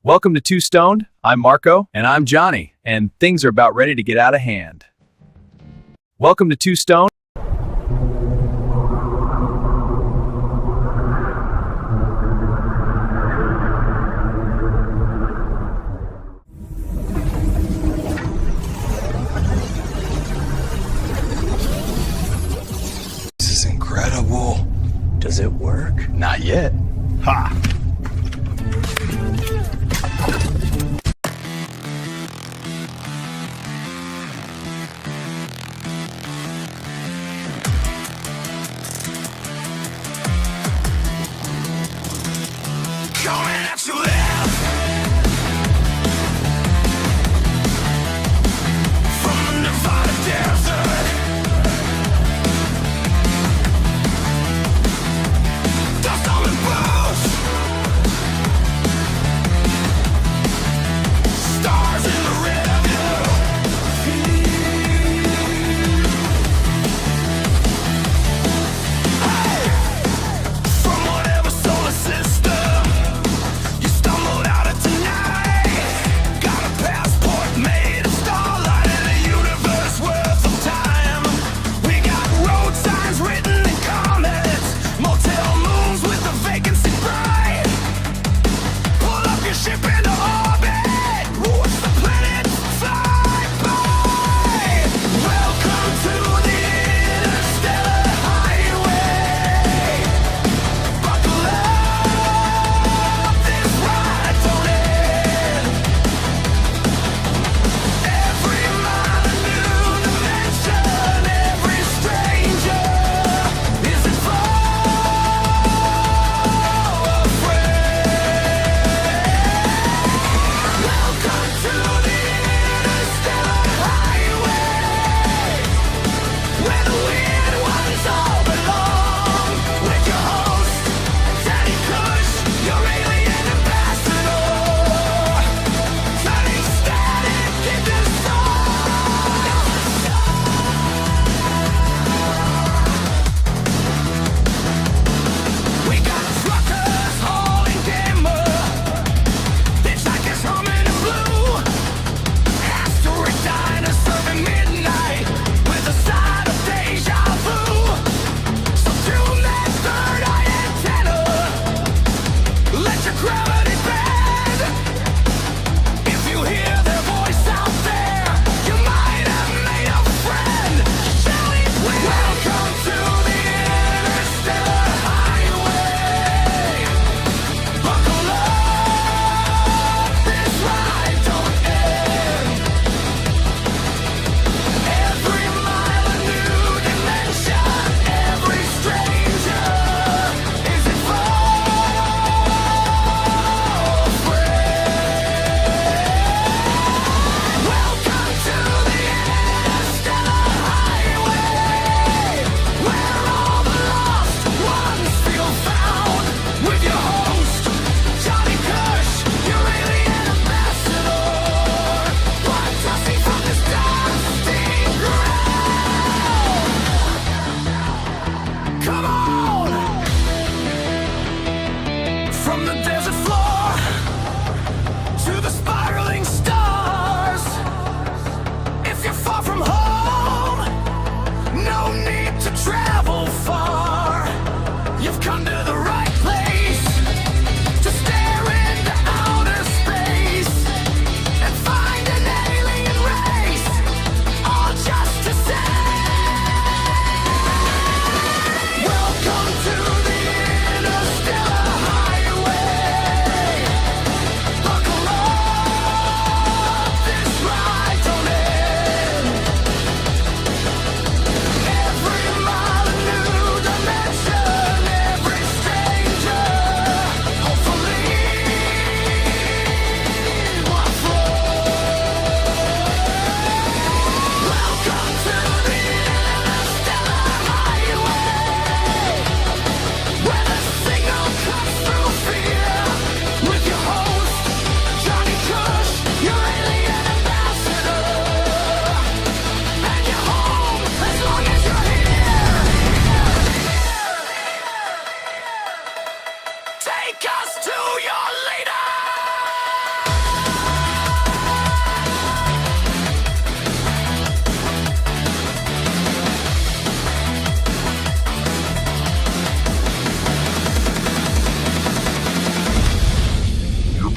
Welcome to Two Stoned. I'm Marco. And I'm Johnny. And things are about ready to get out of hand. Welcome to Two Stoned. This is incredible. Does it work? Not yet. Ha!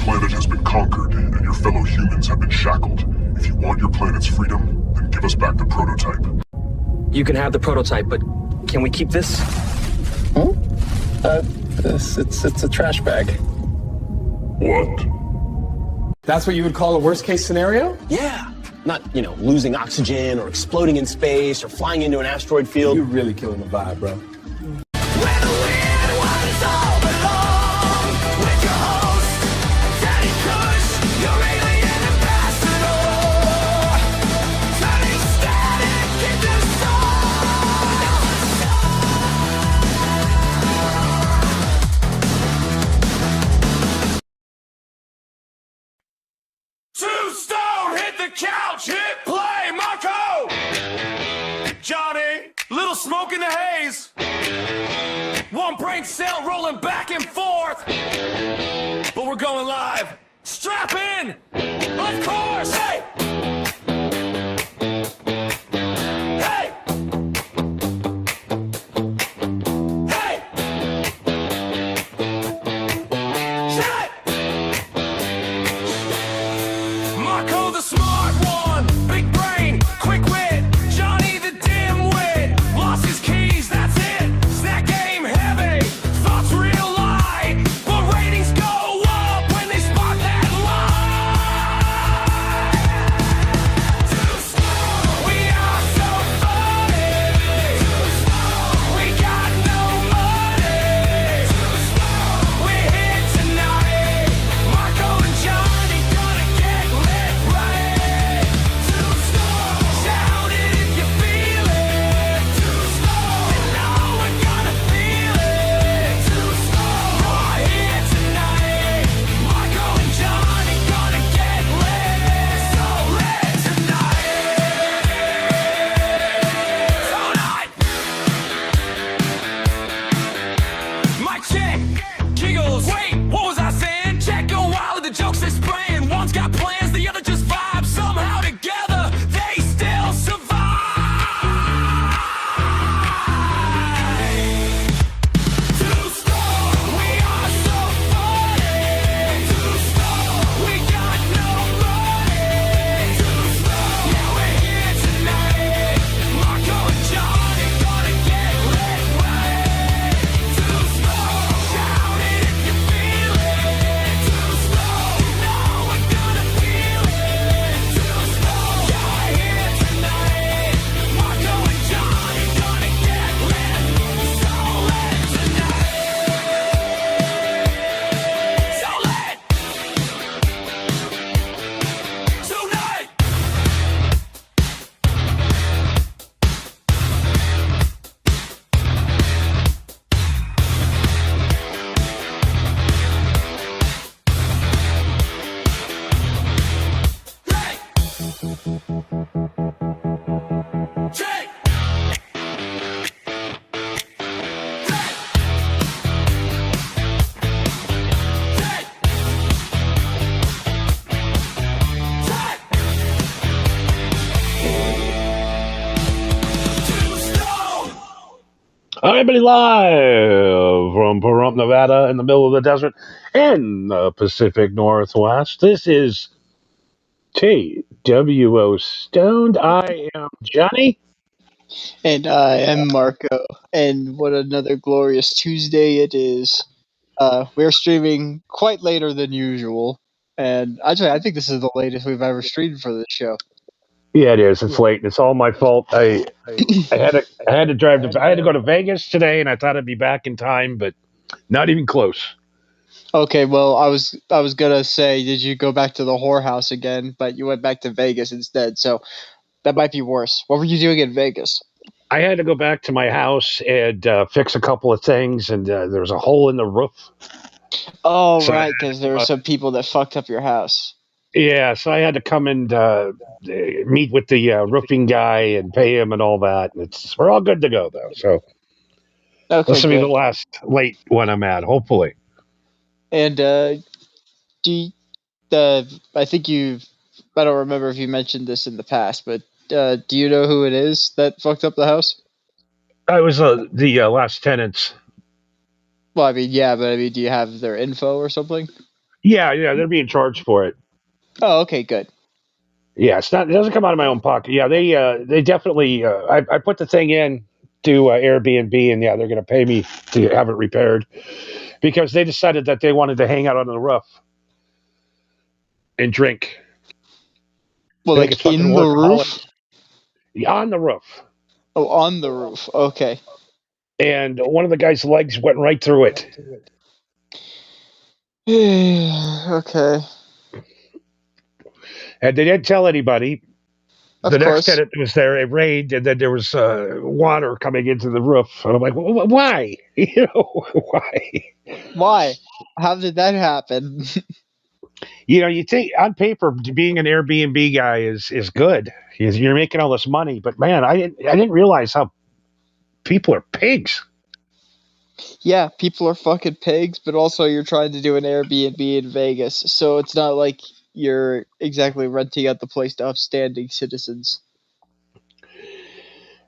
planet has been conquered, and your fellow humans have been shackled. If you want your planet's freedom, then give us back the prototype. You can have the prototype, but can we keep this? It's a trash bag. What? That's what you would call a worst-case scenario? Yeah. Not, losing oxygen or exploding in space or flying into an asteroid field. You're really killing the vibe, bro. Couch, hit play, Marco! Johnny, little smoke in the haze. One brain cell rolling back and forth. But we're going live. Strap in! Of course! Hey! Hey! Hey! Shut! Marco the smart one, big brain, quick wit. Johnny the dimwit, lost his keys, that's it. Snack game heavy, thoughts real light. But ratings go up when they spot that lie. Too slow, we are so funny. Too slow, we got no money. Too slow, we're here tonight. Marco and Johnny gonna get lit right. Too slow, shout it if you feel it. Too slow, and now we're gonna feel it. Too slow, we're here tonight. Marco and Johnny gonna get lit. So lit tonight. Tonight. Mic check, giggles. Wait, what was I saying? Check a while of the jokes they're spraying. One's got plans, the other just vibes. Somehow together, they still survive. Too slow, we are so funny. Too slow, we got no money. Too slow, yeah, we're here tonight. Marco and Johnny gonna get lit right. Too slow, shout it if you feel it. Too slow, you know we're gonna feel it. Too slow, yeah, we're here tonight. Marco and Johnny gonna get lit. So lit tonight. So lit tonight. Hey! Everybody live from Pahrump, Nevada, in the middle of the desert in the Pacific Northwest. This is TWO Stoned. I am Johnny. And I am Marco, and what another glorious Tuesday it is. We're streaming quite later than usual, and actually, I think this is the latest we've ever streamed for this show. Yeah, it is. It's late. It's all my fault. I had to drive to. I had to go to Vegas today, and I thought I'd be back in time, but not even close. Okay, well, I was gonna say, did you go back to the whorehouse again? But you went back to Vegas instead, so that might be worse. What were you doing in Vegas? I had to go back to my house and fix a couple of things, and there was a hole in the roof. Oh, So- right, because there were some people that fucked up your house. Yeah, so I had to come and meet with the roofing guy and pay him and all that. And we're all good to go though. So Okay, this will be good. the last late one I'm at, hopefully. And do you, I think I don't remember if you mentioned this in the past, but do you know who it is that fucked up the house? I was the last tenants. Well, I mean, yeah, but I mean, do you have their info or something? Yeah, they're being charged for it. Oh, okay, good. Yeah, it's not. It doesn't come out of my own pocket. Yeah, they definitely. I put the thing in to Airbnb, and yeah, they're going to pay me to have it repaired because they decided that they wanted to hang out on the roof and drink. Well, I think like it's fucking in the workaholic. roof? On the roof, Oh, on the roof. Okay. and one of the guy's legs went right through it. Okay. And they didn't tell anybody. Of The next course. tenant was there. It rained, and then there was water coming into the roof. And I'm like, why? Why? Why? How did that happen? You think on paper being an Airbnb guy is good. You're making all this money, but man, I didn't realize how people are pigs. Yeah, people are fucking pigs, but also you're trying to do an Airbnb in Vegas, so it's not like you're exactly renting out the place to upstanding citizens.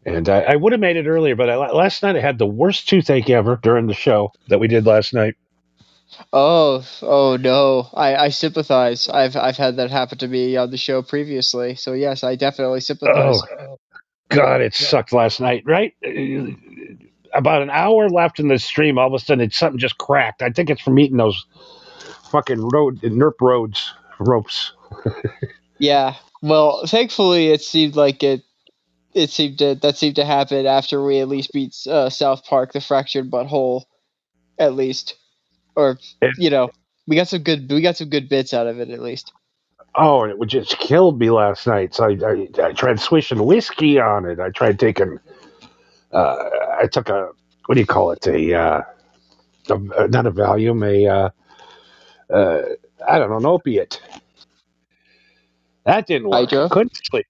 And I would have made it earlier, but last night I had the worst toothache ever during the show that we did last night. Oh no. I sympathize. I've had that happen to me on the show previously, so yes, I definitely sympathize. Oh, God, it sucked last night, right? About an hour left in the stream, all of a sudden something just cracked. I think it's from eating those fucking NERP roads ropes. Yeah. Well, thankfully it seemed like that seemed to happen after we at least beat South Park, the fractured butthole, at least, or we got some good bits out of it at least. Oh, and it just killed me last night. So I tried swishing whiskey on it. I tried taking. I took a what do you call it? Not a Valium, I don't know, an opiate. That didn't work. Hydro? Couldn't sleep.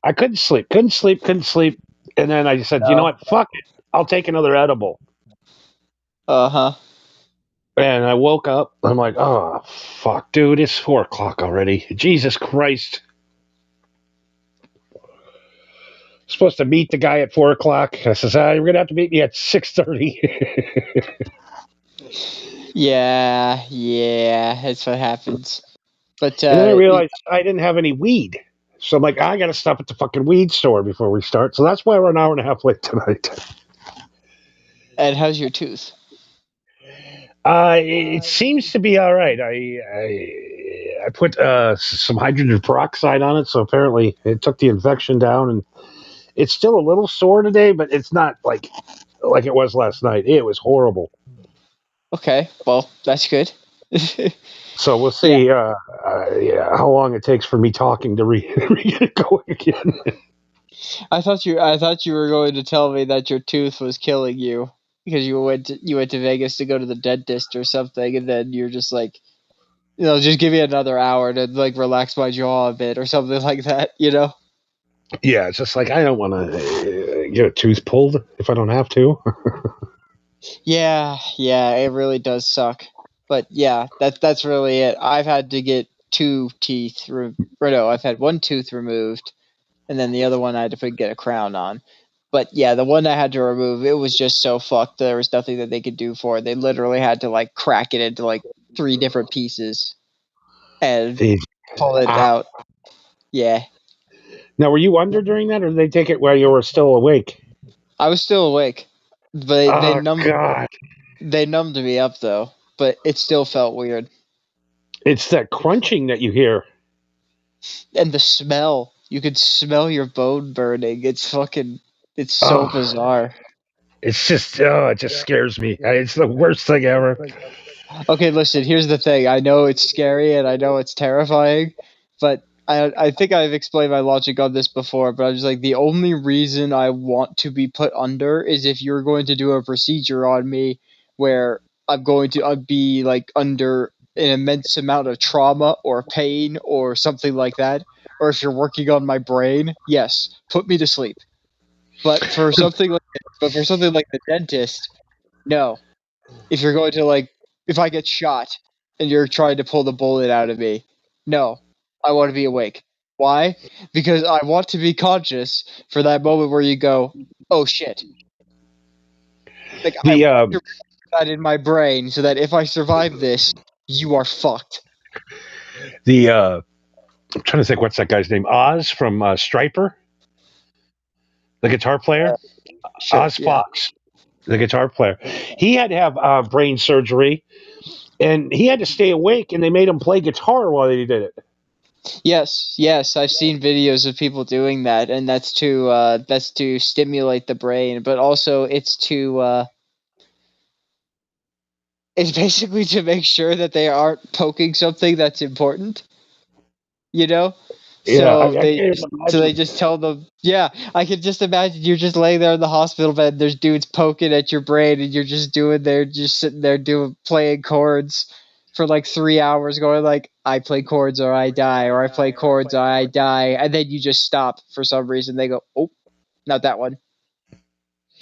I couldn't sleep. And then I said, you know what? Fuck it. I'll take another edible. Uh-huh. And I woke up. I'm like, oh, fuck, dude. It's 4:00 already. Jesus Christ. Supposed to meet the guy at 4:00. I says, you're going to have to meet me at 6:30. Yeah, that's what happens. But And then I realized I didn't have any weed. So I'm like, I got to stop at the fucking weed store before we start. So that's why we're an hour and a half late tonight. And how's your tooth? It seems to be all right. I put some hydrogen peroxide on it, so apparently it took the infection down, and it's still a little sore today, but it's not like it was last night. It was horrible. Okay, well, that's good. So we'll see how long it takes for me talking to get it going again. I thought you were going to tell me that your tooth was killing you because you went to Vegas to go to the dentist or something, and then you're just like, just give me another hour to like relax my jaw a bit or something like that, Yeah, it's just like I don't want to get a tooth pulled if I don't have to. Yeah, it really does suck. But yeah, that's really it. I've had to get I've had one tooth removed, and then the other one I had to get a crown on. But yeah, the one I had to remove, it was just so fucked. There was nothing that they could do for it. They literally had to like crack it into like 3 different pieces and pull it out. Yeah. Now, were you under during that, or did they take it while you were still awake? I was still awake, but God. they numbed me up though. But it still felt weird. It's that crunching that you hear. And the smell. You could smell your bone burning. It's so bizarre. It's just, it just scares me. It's the worst thing ever. Okay, listen, here's the thing. I know it's scary and I know it's terrifying, but I think I've explained my logic on this before, but I was like, the only reason I want to be put under is if you're going to do a procedure on me where I'm going to be like under an immense amount of trauma or pain or something like that, or if you're working on my brain, yes, put me to sleep. But for something like the dentist, no. If you're going to if I get shot and you're trying to pull the bullet out of me, no. I want to be awake. Why? Because I want to be conscious for that moment where you go, oh shit. Like I want to put that in my brain so that if I survive this, you are fucked. I'm trying to think, what's that guy's name? Oz from Striper, the guitar player. Sure, Oz yeah. Fox, the guitar player. He had to have brain surgery, and he had to stay awake, and they made him play guitar while he did it. Yes, I've seen videos of people doing that, and that's to stimulate the brain, but also it's basically to make sure that they aren't poking something that's important. You know? Yeah, So I they can't just, even so they imagine. just tell them, yeah, I could just imagine you're just laying there in the hospital bed, there's dudes poking at your brain, and you're just sitting there playing chords for like 3 hours, going like, I play chords or I die, or I play chords or I die, and then you just stop for some reason. They go, oh, not that one.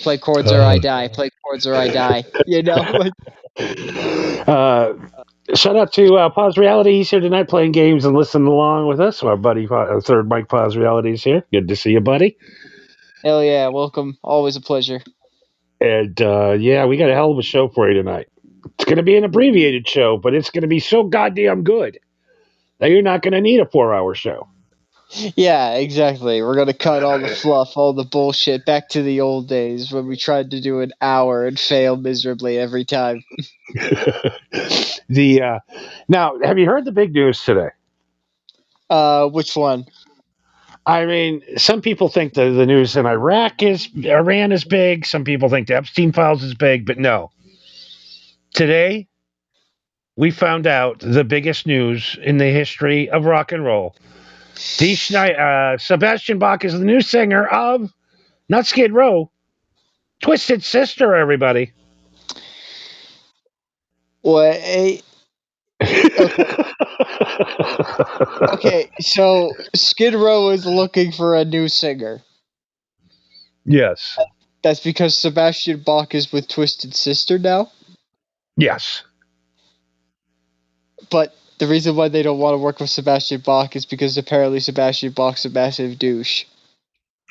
Play chords or I die. Play chords or I die. You know, like, Uh, Shout out to Pause Reality. He's here tonight playing games and listening along with us. Our buddy, third Mike Pause Reality is here. Good to see you, buddy. hell yeah, welcome. Always a pleasure. And yeah, we got a hell of a show for you tonight. It's going to be an abbreviated show, but it's going to be so goddamn good that you're not going to need a 4-hour show. Yeah, exactly. We're gonna cut all the fluff, all the bullshit, back to the old days when we tried to do an hour and fail miserably every time. Now, have you heard the big news today? Which one? I mean, some people think the news in Iran is big. Some people think the Epstein files is big, but no. Today, we found out the biggest news in the history of rock and roll. Sebastian Bach is the new singer of, not Skid Row, Twisted Sister, everybody. What? Okay, so Skid Row is looking for a new singer. Yes. That's because Sebastian Bach is with Twisted Sister now? Yes. But the reason why they don't want to work with Sebastian Bach is because apparently Sebastian Bach's a massive douche.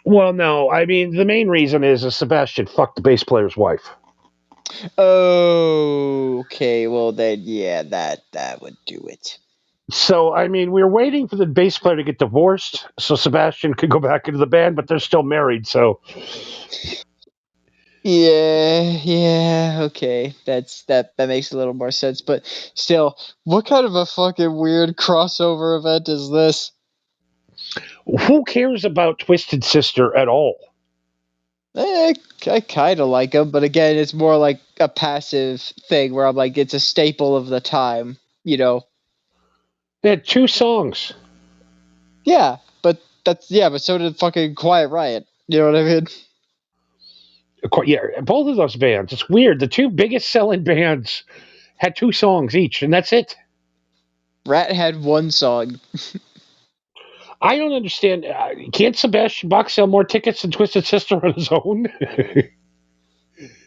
Well, no. I mean, the main reason is Sebastian fucked the bass player's wife. Oh, okay. Well, then, yeah, that would do it. So, I mean, we're waiting for the bass player to get divorced so Sebastian could go back into the band, but they're still married, so... Yeah, okay. That makes a little more sense, but still, what kind of a fucking weird crossover event is this? Who cares about Twisted Sister at all? I kind of like them, but again, it's more like a passive thing where I'm like, it's a staple of the time, you know? They had 2 songs. Yeah, but so did fucking Quiet Riot. You know what I mean? Yeah, both of those bands. It's weird. The 2 biggest selling bands had 2 songs each, and that's it. Rat had 1 song. I don't understand. Can't Sebastian Bach sell more tickets than Twisted Sister on his own?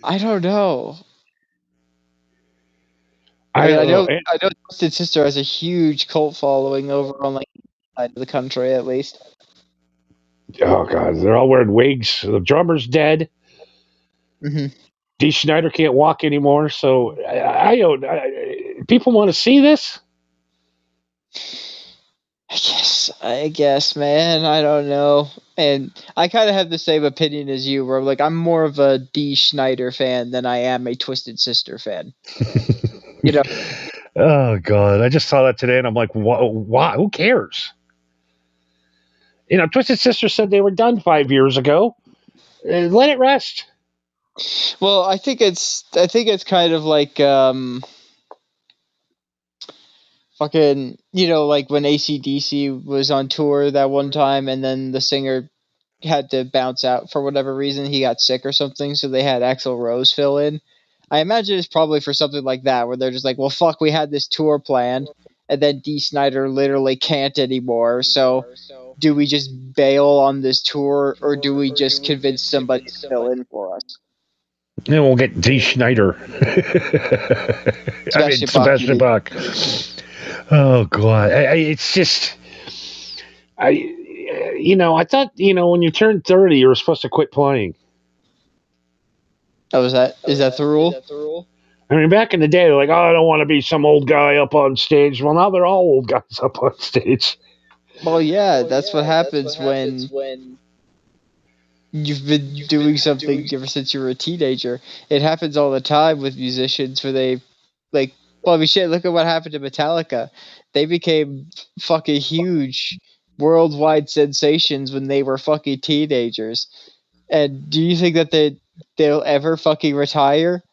I don't know. I I know. know Twisted Sister has a huge cult following over on like the side of the country at least. Oh god, they're all wearing wigs. The drummer's dead. Mm-hmm. Dee Schneider can't walk anymore. So I don't. People want to see this. I guess, man. I don't know. And I kind of have the same opinion as you, where like I'm more of a Dee Schneider fan than I am a Twisted Sister fan. You know? Oh god, I just saw that today, and I'm like, why? Who cares? You know, Twisted Sister said they were done 5 years ago. Let it rest. Well, I think it's kind of like fucking, you know, like when AC/DC was on tour that one time, and then the singer had to bounce out for whatever reason. He got sick or something, so they had Axl Rose fill in. I imagine it's probably for something like that, where they're just like, well, fuck, we had this tour planned, and then Dee Snider literally can't anymore, so do we just bail on this tour, or do we just convince somebody to fill in for us? And we'll get Dee Schneider. Sebastian Bach. Oh god, it's just, I thought, when you turn 30, you were supposed to quit playing. Oh, is that the rule? I mean, back in the day, they're like, "Oh, I don't want to be some old guy up on stage." Well, now they're all old guys up on stage. Well, yeah, that's what happens when you've been doing something ever since you were a teenager. It happens all the time with musicians where they, like, well, I mean, shit, look at what happened to Metallica. They became fucking huge worldwide sensations when they were fucking teenagers. And do you think that they'll ever fucking retire?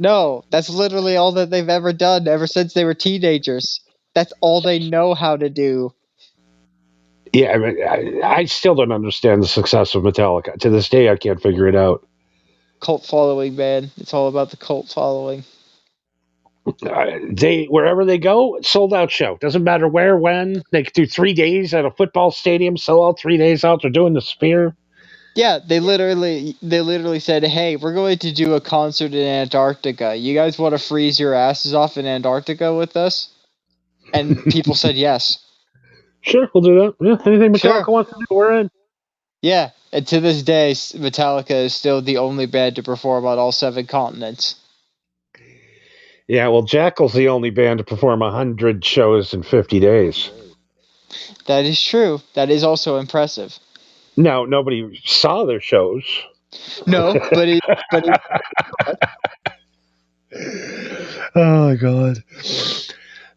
No, that's literally all that they've ever done ever since they were teenagers. That's all they know how to do. Yeah, I mean, I still don't understand the success of Metallica. To this day, I can't figure it out. Cult following, man. It's all about the cult following. They wherever they go, sold out show. Doesn't matter where, when. They could do 3 days at a football stadium, sell out 3 days out. They're doing the Sphere. Yeah, they literally said, "Hey, we're going to do a concert in Antarctica. You guys want to freeze your asses off in Antarctica with us?" And people said yes. Sure, we'll do that. Yeah, anything Metallica Sure. wants to do, we're in. Yeah, and to this day, Metallica is still the only band to perform on all 7 continents. Yeah, well, Jackal's the only band to perform 100 shows in 50 days. That is true. That is also impressive. Now, nobody saw their shows. No, but it Oh, my God.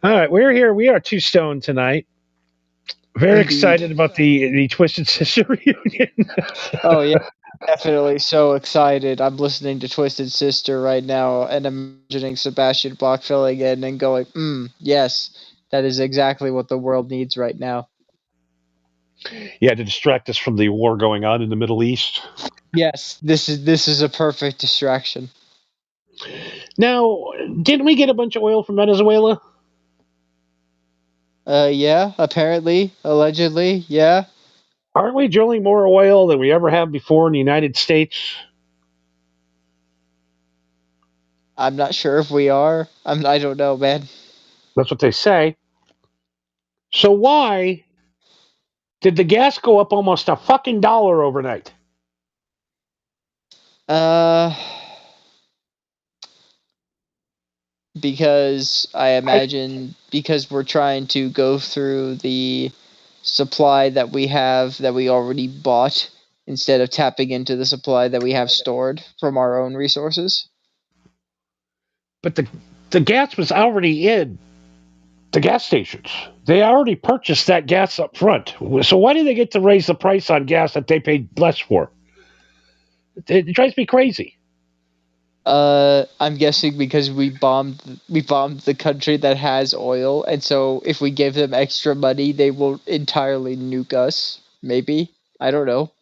All right, we're here. We are Two Stone tonight. Very Indeed. excited about the Twisted Sister reunion. Oh yeah, definitely so excited. I'm listening to Twisted Sister right now and imagining Sebastian Bach filling in and going, yes, that is exactly what the world needs right now. Yeah, to distract us from the war going on in the Middle East. Yes, this is a perfect distraction. Now, didn't we get a bunch of oil from Venezuela? Yeah, apparently, allegedly, yeah. Aren't we drilling more oil than we ever have before in the United States? I'm not sure if we are. I don't know, man. That's what they say. So why did the gas go up almost a fucking dollar overnight? Because I imagine because we're trying to go through the supply that we have that we already bought instead of tapping into the supply that we have stored from our own resources. But the gas was already in the gas stations. They already purchased that gas up front. So why do they get to raise the price on gas that they paid less for? It drives me crazy. I'm guessing because we bombed the country that has oil, and so if we give them extra money, they will entirely nuke us. Maybe, I don't know.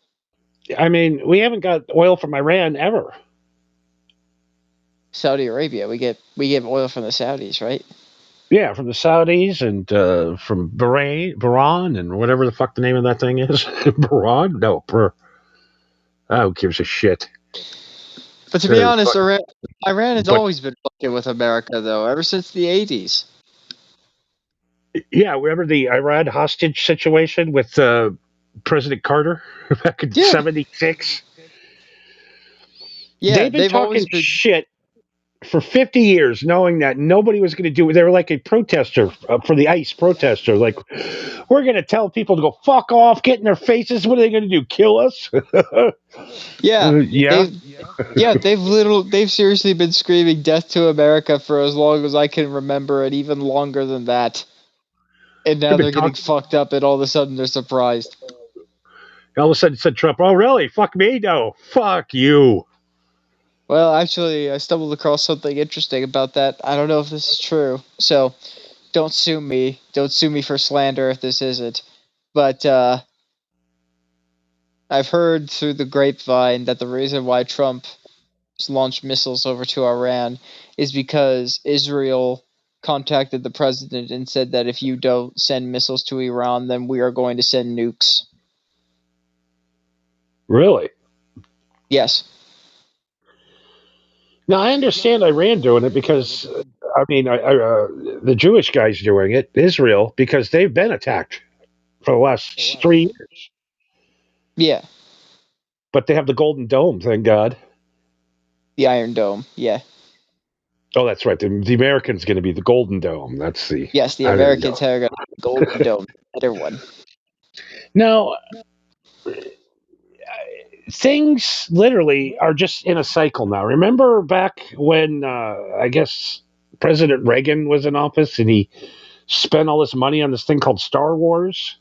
I mean, we haven't got oil from Iran ever. Saudi Arabia, we get oil from the Saudis, right? Yeah, from the Saudis and from Bahrain and whatever the fuck the name of that thing is. Bahrain? No, who gives a shit? But to be honest, Iran has always been fucking with America, though, ever since the 80s. Yeah, remember the Iran hostage situation with President Carter back in '76? Yeah, They've been talking always been shit for 50 years, knowing that nobody was going to do it. They were like a protester for the ICE protester. Like, we're going to tell people to go fuck off, get in their faces. What are they going to do? Kill us? Yeah, yeah. They've seriously been screaming "Death to America" for as long as I can remember, and even longer than that. And now they're getting fucked up, and all of a sudden they're surprised. All of a sudden, said Trump, "Oh, really? Fuck me? No, fuck you." Well, actually, I stumbled across something interesting about that. I don't know if this is true, so don't sue me. Don't sue me for slander if this isn't. But I've heard through the grapevine that the reason why Trump launched missiles over to Iran is because Israel contacted the president and said that if you don't send missiles to Iran, then we are going to send nukes. Really? Yes. Now, I understand Iran doing it because, I mean, the Jewish guys doing it, Israel, because they've been attacked for the last 3 years. Yeah. But they have the Golden Dome, thank God. The Iron Dome, yeah. Oh, that's right. The American's going to be the Golden Dome. That's the Yes, the I don't Americans know. have got a Golden Dome, better one. Now, things literally are just in a cycle now. Remember back when I guess President Reagan was in office and he spent all this money on this thing called Star Wars?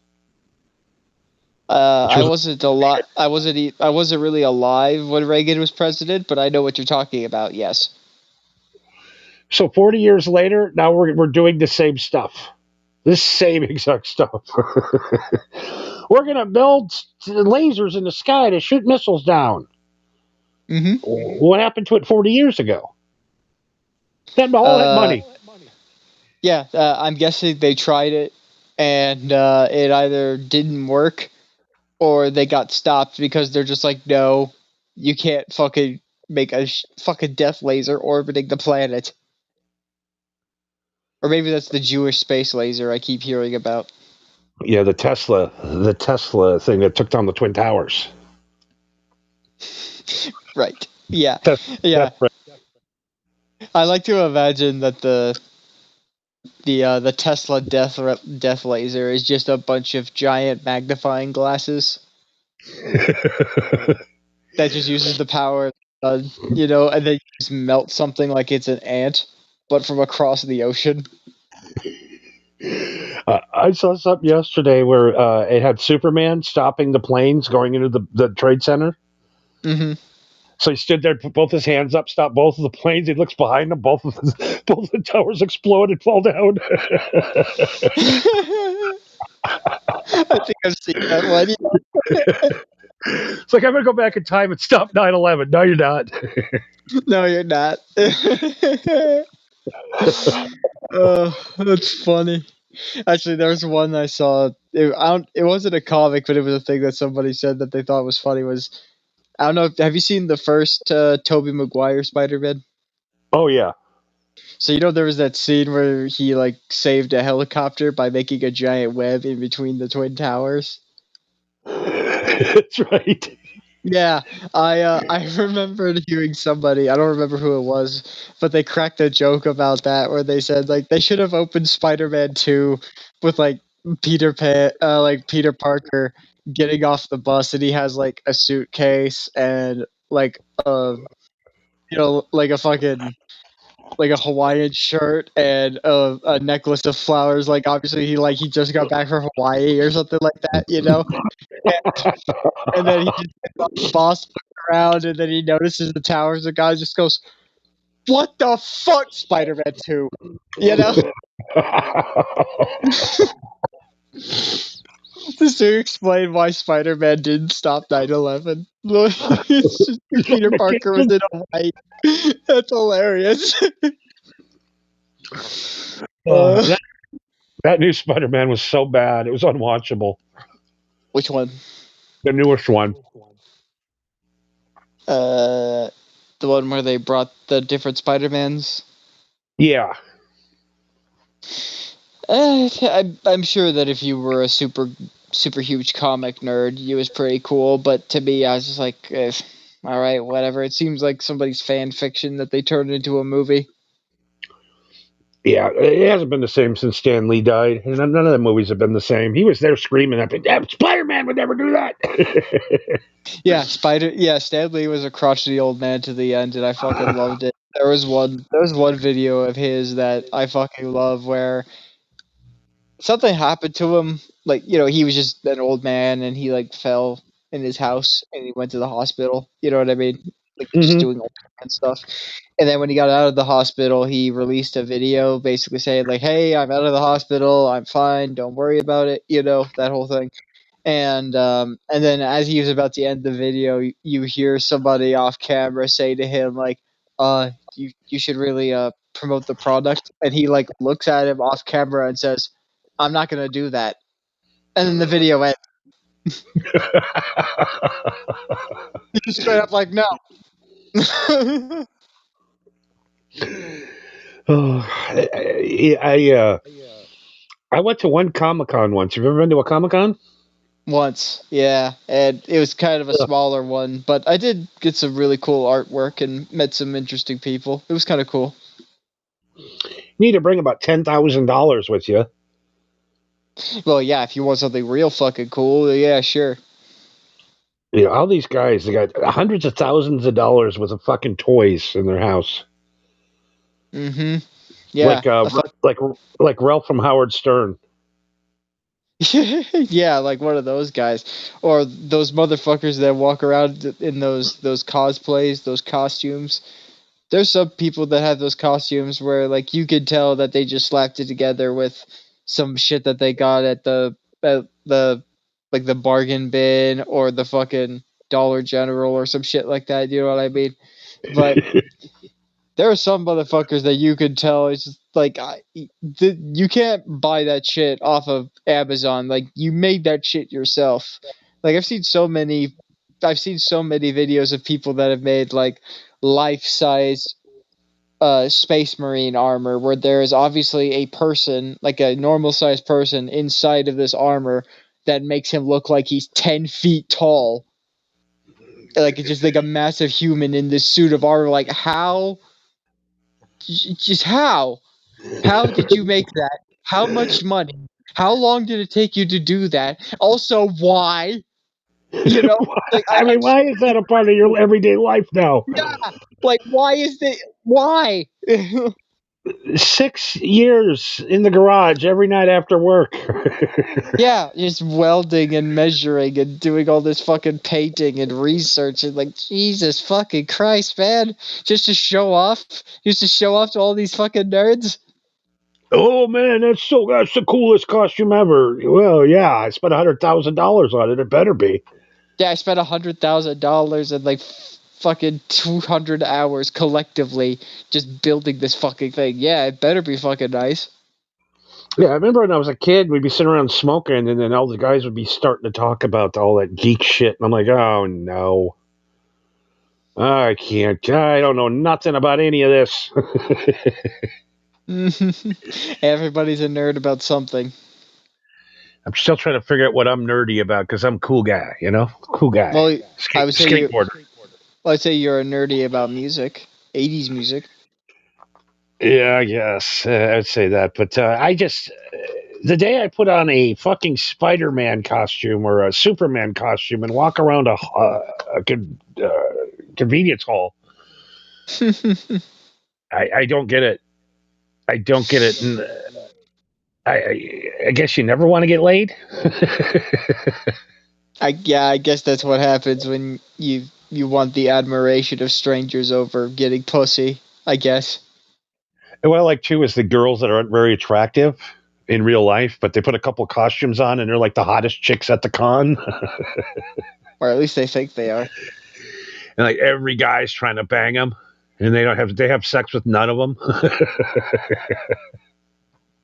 Which I was- wasn't alive. I wasn't really alive when Reagan was president, but I know what you're talking about. Yes. So 40 years later, now we're doing the same stuff. This same exact stuff. We're going to build lasers in the sky to shoot missiles down. Mm-hmm. What happened to it 40 years ago? All that money. Yeah, I'm guessing they tried it, and it either didn't work, or they got stopped because they're just like, no, you can't fucking make a fucking death laser orbiting the planet. Or maybe that's the Jewish space laser I keep hearing about. Yeah, the Tesla thing that took down the Twin Towers. Right. Yeah. That's Yeah. right. I like to imagine that the Tesla death laser is just a bunch of giant magnifying glasses that just uses the power of the sun, and then just melt something like it's an ant, but from across the ocean. I saw something yesterday where it had Superman stopping the planes going into the Trade Center. Mm-hmm. So he stood there, put both his hands up, stopped both of the planes. He looks behind him, both of the towers explode and fall down. I think I've seen that one. It's like, I'm going to go back in time and stop 9/11. No, you're not. No, you're not. Oh, that's funny. Actually, there was one I saw. It wasn't a comic, but it was a thing that somebody said that they thought was funny. I don't know. Have you seen the first Tobey Maguire Spider-Man? Oh, yeah. So there was that scene where he like saved a helicopter by making a giant web in between the Twin Towers. That's right. Yeah, I remembered hearing somebody, I don't remember who it was, but they cracked a joke about that where they said like they should have opened Spider-Man 2 with like Peter Parker getting off the bus and he has like a suitcase and like like a fucking like a Hawaiian shirt and a necklace of flowers. Like obviously he just got back from Hawaii or something like that, And then he just gets off the bus, looks around, and then he notices the towers. The guy just goes, "What the fuck, Spider-Man 2?" Just to explain why Spider-Man didn't stop 9/11. It's just Peter Parker was in Hawaii. That's hilarious. That new Spider-Man was so bad. It was unwatchable. Which one? The newest one. The one where they brought the different Spider-Mans? Yeah. I'm sure that if you were a super huge comic nerd, it was pretty cool. But to me, I was just like, all right, whatever. It seems like somebody's fan fiction that they turned into a movie. Yeah, it hasn't been the same since Stan Lee died. And none of the movies have been the same. He was there screaming at me, Spider-Man would never do that. Yeah, Stan Lee was a crotchety old man to the end, and I fucking loved it. There was one video of his that I fucking love where something happened to him. Like, he was just an old man and he like fell in his house and he went to the hospital. You know what I mean? Like just doing old man stuff. And then when he got out of the hospital, he released a video basically saying like, "Hey, I'm out of the hospital. I'm fine. Don't worry about it." That whole thing. And then as he was about to end the video, you hear somebody off camera say to him like, you should really promote the product." And he like looks at him off camera and says, "I'm not gonna do that." And then the video ends. He's straight up like, "No." I went to one Comic-Con once. Have you ever been to a Comic-Con? Once, yeah, and it was kind of a smaller one, but I did get some really cool artwork and met some interesting people. It was kind of cool. You need to bring about $10,000 with you. Well, yeah, if you want something real fucking cool, yeah, sure. You know, all these guys, they got hundreds of thousands of dollars worth of fucking toys in their house. Mm-hmm. Yeah. Like Ralph from Howard Stern. Yeah, like one of those guys, or those motherfuckers that walk around in those cosplays, those costumes. There's some people that have those costumes where like you could tell that they just slapped it together with some shit that they got at the like the bargain bin or the fucking Dollar General or some shit like that. You know what I mean? But there are some motherfuckers that you could tell it's just like you can't buy that shit off of Amazon. Like you made that shit yourself. Like I've seen so many videos of people that have made like life-size space marine armor where there is obviously a person, like a normal sized person inside of this armor that makes him look like he's 10 feet tall. Like it's just like a massive human in this suit of armor. Like how? Just how? How did you make that? How much money? How long did it take you to do that? Also, why? You know, like I mean, why is that a part of your everyday life now? yeah, like why is it? Why? 6 years in the garage every night after work. Yeah, just welding and measuring and doing all this fucking painting and research and like Jesus fucking Christ, man! Just to show off, to all these fucking nerds. Oh man, that's the coolest costume ever. Well, yeah, I spent $100,000 on it. It better be. Yeah, I spent $100,000 and like fucking 200 hours collectively just building this fucking thing. Yeah, it better be fucking nice. Yeah, I remember when I was a kid, we'd be sitting around smoking, and then all the guys would be starting to talk about all that geek shit, and I'm like, oh no, I can't. I don't know nothing about any of this. Everybody's a nerd about something. I'm still trying to figure out what I'm nerdy about because I'm a cool guy, you know, cool guy. Well, I would say skateboarder. I'd say you're a nerdy about music, 80s music. Yeah, I guess I'd say that, but I just the day I put on a fucking Spider-Man costume or a Superman costume and walk around a convenience hall, I don't get it. I don't get it. And, I guess you never want to get laid. I guess that's what happens when you want the admiration of strangers over getting pussy, I guess. And what I like too is the girls that aren't very attractive in real life, but they put a couple costumes on and they're like the hottest chicks at the con. Or at least they think they are. And like every guy's trying to bang them, and they have sex with none of them.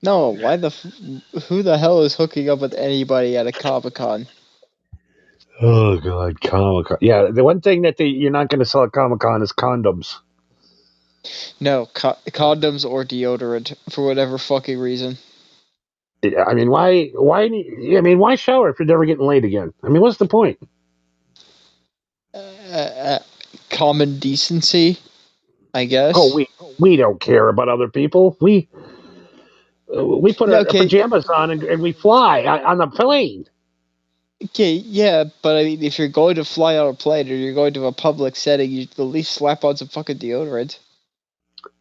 No, who the hell is hooking up with anybody at a Comic-Con? Oh god, Comic-Con. Yeah, the one thing that you're not going to sell at Comic-Con is condoms. No, condoms or deodorant for whatever fucking reason. I mean, why? Why shower if you're never getting laid again? I mean, what's the point? Common decency, I guess. Oh, we don't care about other people. We put our pajamas on and we fly on the plane. Okay, yeah, but I mean, if you're going to fly on a plane or you're going to a public setting, you at least slap on some fucking deodorant.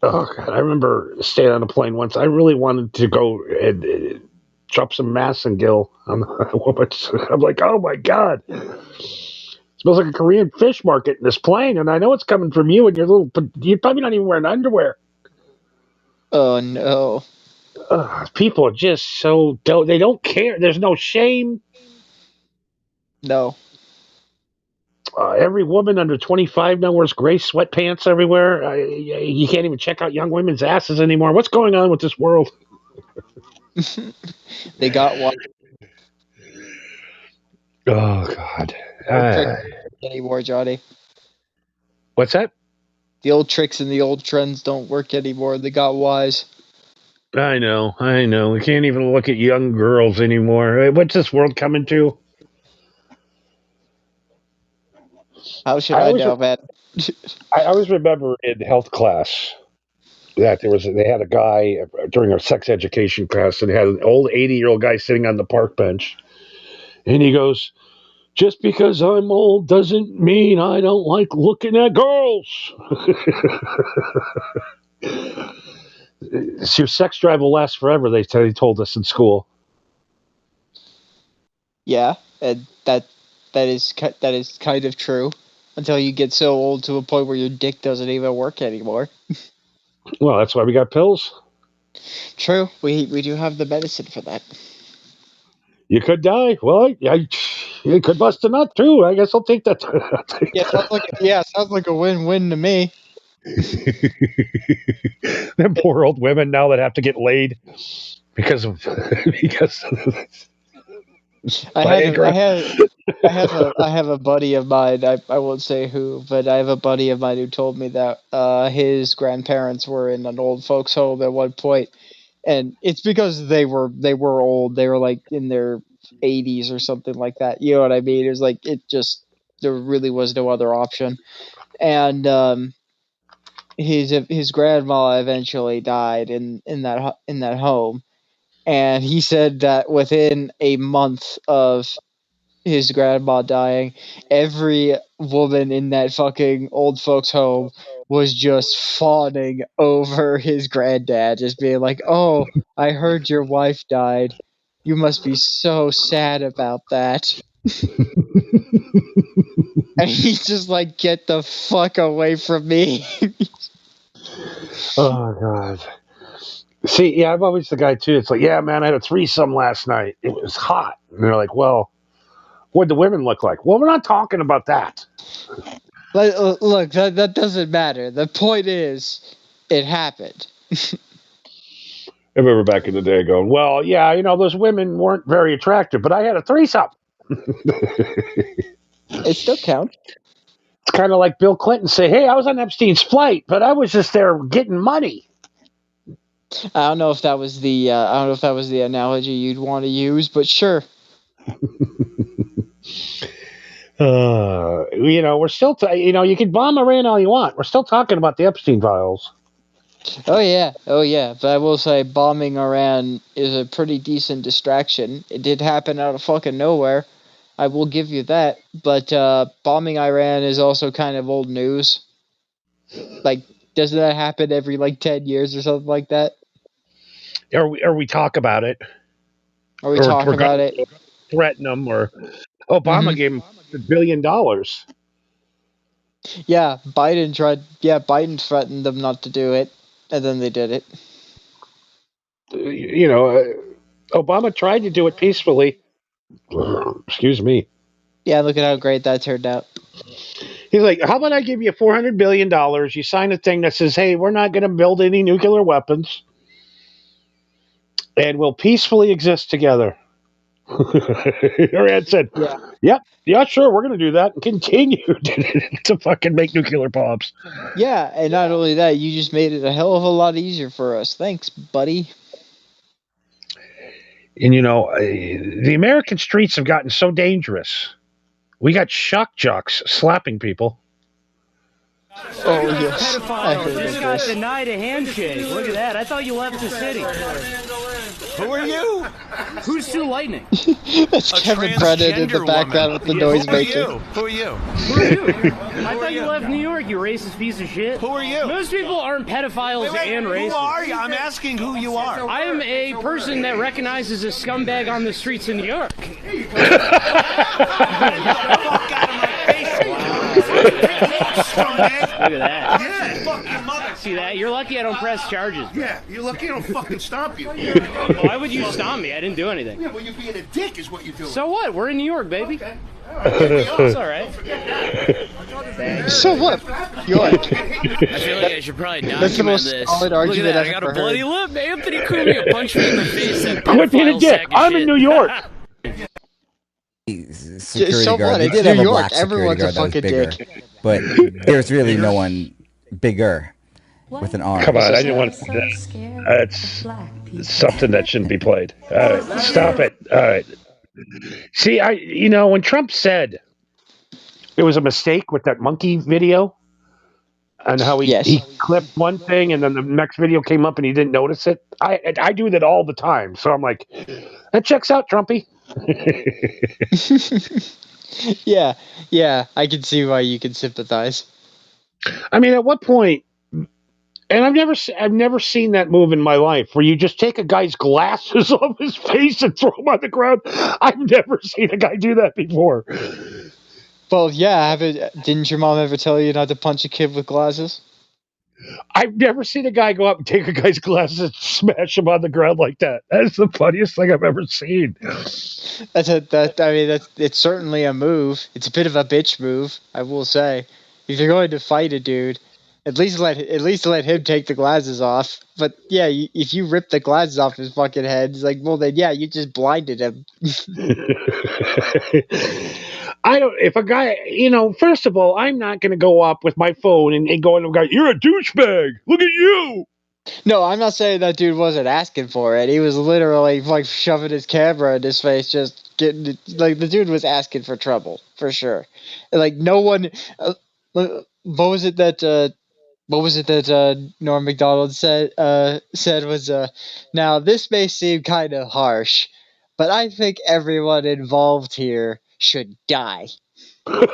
Oh god, I remember staying on a plane once. I really wanted to go and drop some Massengill on a woman. I'm like, oh my god, it smells like a Korean fish market in this plane, and I know it's coming from you, and you're probably not even wearing underwear. Oh no. People are just they don't care. There's no shame. No. Every woman under 25 now wears gray sweatpants everywhere. You can't even check out young women's asses anymore. What's going on with this world? They got one. Oh god. Anymore, Johnny. What's that? The old tricks and the old trends don't work anymore. They got wise. I know. We can't even look at young girls anymore. What's this world coming to? How should I know, man? I always remember in health class that they had a guy during our sex education class, and had an old 80-year-old guy sitting on the park bench, and he goes, "Just because I'm old doesn't mean I don't like looking at girls." Your sex drive will last forever, they told us in school. Yeah, and that is kind of true until you get so old to a point where your dick doesn't even work anymore. Well, that's why we got pills. True, we do have the medicine for that. You could die. Well, you could bust a nut too. I guess I'll take that. Sounds like a win-win to me. Them poor old women now that have to get laid because of I have a buddy of mine. I won't say who, but I have a buddy of mine who told me that his grandparents were in an old folks' home at one point, and it's because they were old. They were like in their 80s or something like that. You know what I mean? It was like there really was no other option, and his grandma eventually died in that home, and he said that within a month of his grandma dying, every woman in that fucking old folks home was just fawning over his granddad, just being like, "Oh, I heard your wife died. You must be so sad about that." And he's just like, "Get the fuck away from me." Oh God. See, yeah, I'm always the guy too. It's like, yeah, man, I had a threesome last night. It was hot. And they're like, well, what'd the women look like? Well, we're not talking about that. Look, that doesn't matter. The point is, it happened. I remember back in the day going, well, yeah, those women weren't very attractive, but I had a threesome. It still counts. It's kind of like Bill Clinton say, hey, I was on Epstein's flight, but I was just there getting money. I don't know if that was the analogy you'd want to use, but sure. We're still, you can bomb Iran all you want. We're still talking about the Epstein files. Oh yeah. But I will say, bombing Iran is a pretty decent distraction. It did happen out of fucking nowhere. I will give you that. But bombing Iran is also kind of old news. Like, doesn't that happen every 10 years or something like that? Or we talk about it. Or we talk about it. Threaten them, or Obama gave him $1 billion. Yeah, Biden threatened them not to do it, and then they did it. Obama tried to do it peacefully. Excuse me. Yeah, look at how great that turned out. He's like, how about I give you $400 billion? You sign a thing that says, hey, we're not going to build any nuclear weapons, and we'll peacefully exist together. Iran said, yeah, sure, we're going to do that and continue to fucking make nuclear bombs. Yeah, and not only that, you just made it a hell of a lot easier for us. Thanks, buddy. And the American streets have gotten so dangerous. We got shock jocks slapping people. Oh, yes. I heard This of guy this. denied a handshake. Look at that. I thought you left the city. Who are you? Who's Sue Lightning? That's Kevin Brennan in the background with the noise maker. Who are you? Who are you? I thought you left New York, you racist piece of shit. Who are you? Most people aren't pedophiles and racist. Who are you? I'm asking who you are. I am a person that recognizes a scumbag on the streets of New York. Get the fuck out of my face. Look at that. Yeah, fuck your mother. See that? You're lucky I don't press charges. Yeah, you're lucky I don't fucking stomp you. Why would you stomp me? I didn't do anything. Yeah, well, you're being a dick is what you're doing. So what? We're in New York, baby. Okay. It's all right. So what? York. I feel like I should probably That's the document most this. solid Look at argument that. I I've got a ever bloody heard. lip. Anthony Cumia punched me in the face. That Quit being a pedophile dick. sack of I'm in shit. New York. Security So guard. what? They It's did New have a York. black security Everyone's a guard that was fucking bigger, dick. but there's really no one bigger with an arm. Come on, I didn't want to do that. It's something that shouldn't be played. All right, stop it. All right. See, when Trump said it was a mistake with that monkey video, And how he, Yes. he clipped one thing and then the next video came up and he didn't notice it. I do that all the time. So I'm like, that checks out, Trumpy. Yeah, yeah, I can see why you can sympathize. I mean, at what point? And I've never seen that move in my life where you just take a guy's glasses off his face and throw him on the ground. I've never seen a guy do that before. Well, yeah, didn't your mom ever tell you not to punch a kid with glasses? I've never seen a guy go up and take a guy's glasses and smash him on the ground like that. That's the funniest thing I've ever seen. It's certainly a move. It's a bit of a bitch move, I will say. If you're going to fight a dude, at least let him take the glasses off. But yeah, if you rip the glasses off his fucking head, it's like, well then yeah, you just blinded him. If a guy, first of all, I'm not going to go up with my phone and go to a guy, you're a douchebag. Look at you. No, I'm not saying that dude wasn't asking for it. He was literally like shoving his camera in his face, just getting it. Like the dude was asking for trouble for sure. Like no one. What was it that? Norm Macdonald said was now this may seem kind of harsh, but I think everyone involved here should die. Like,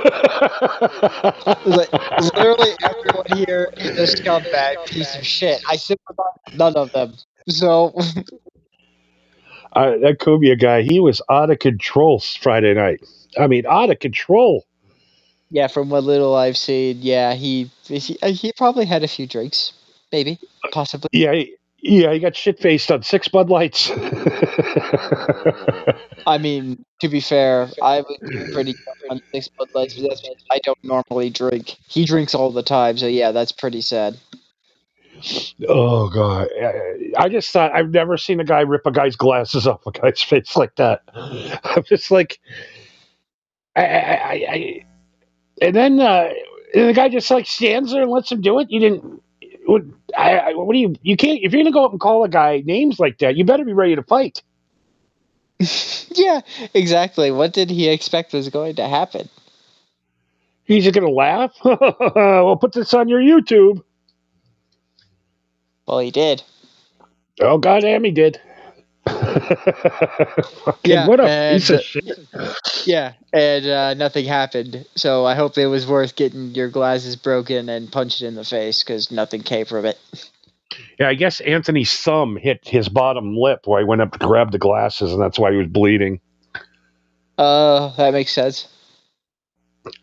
literally everyone here is a scumbag piece of shit. I sympathize with none of them. So That Kubia guy, he was out of control Friday night. I mean, out of control. yeah, from what little I've seen, yeah, he probably had a few drinks, maybe, possibly. Yeah, he got shit faced on 6 Bud Lights. I mean, to be fair, I was pretty on 6 Bud Lights, but that's because I don't normally drink. He drinks all the time, so yeah, that's pretty sad. Oh god, I just thought I've never seen a guy rip a guy's glasses off a guy's face like that. I'm just like, and then the guy just like stands there and lets him do it. You didn't. What do you can't if you're gonna go up and call a guy names like that, you better be ready to fight. Yeah, exactly. What did he expect was going to happen? He's just gonna laugh. We'll put this on your YouTube. Well, he did. Oh goddamn, he did. Yeah, what a piece of shit. Yeah, and nothing happened. So I hope it was worth getting your glasses broken and punched in the face because nothing came from it. Yeah, I guess Anthony's thumb hit his bottom lip while he went up to grab the glasses, and that's why he was bleeding. That makes sense.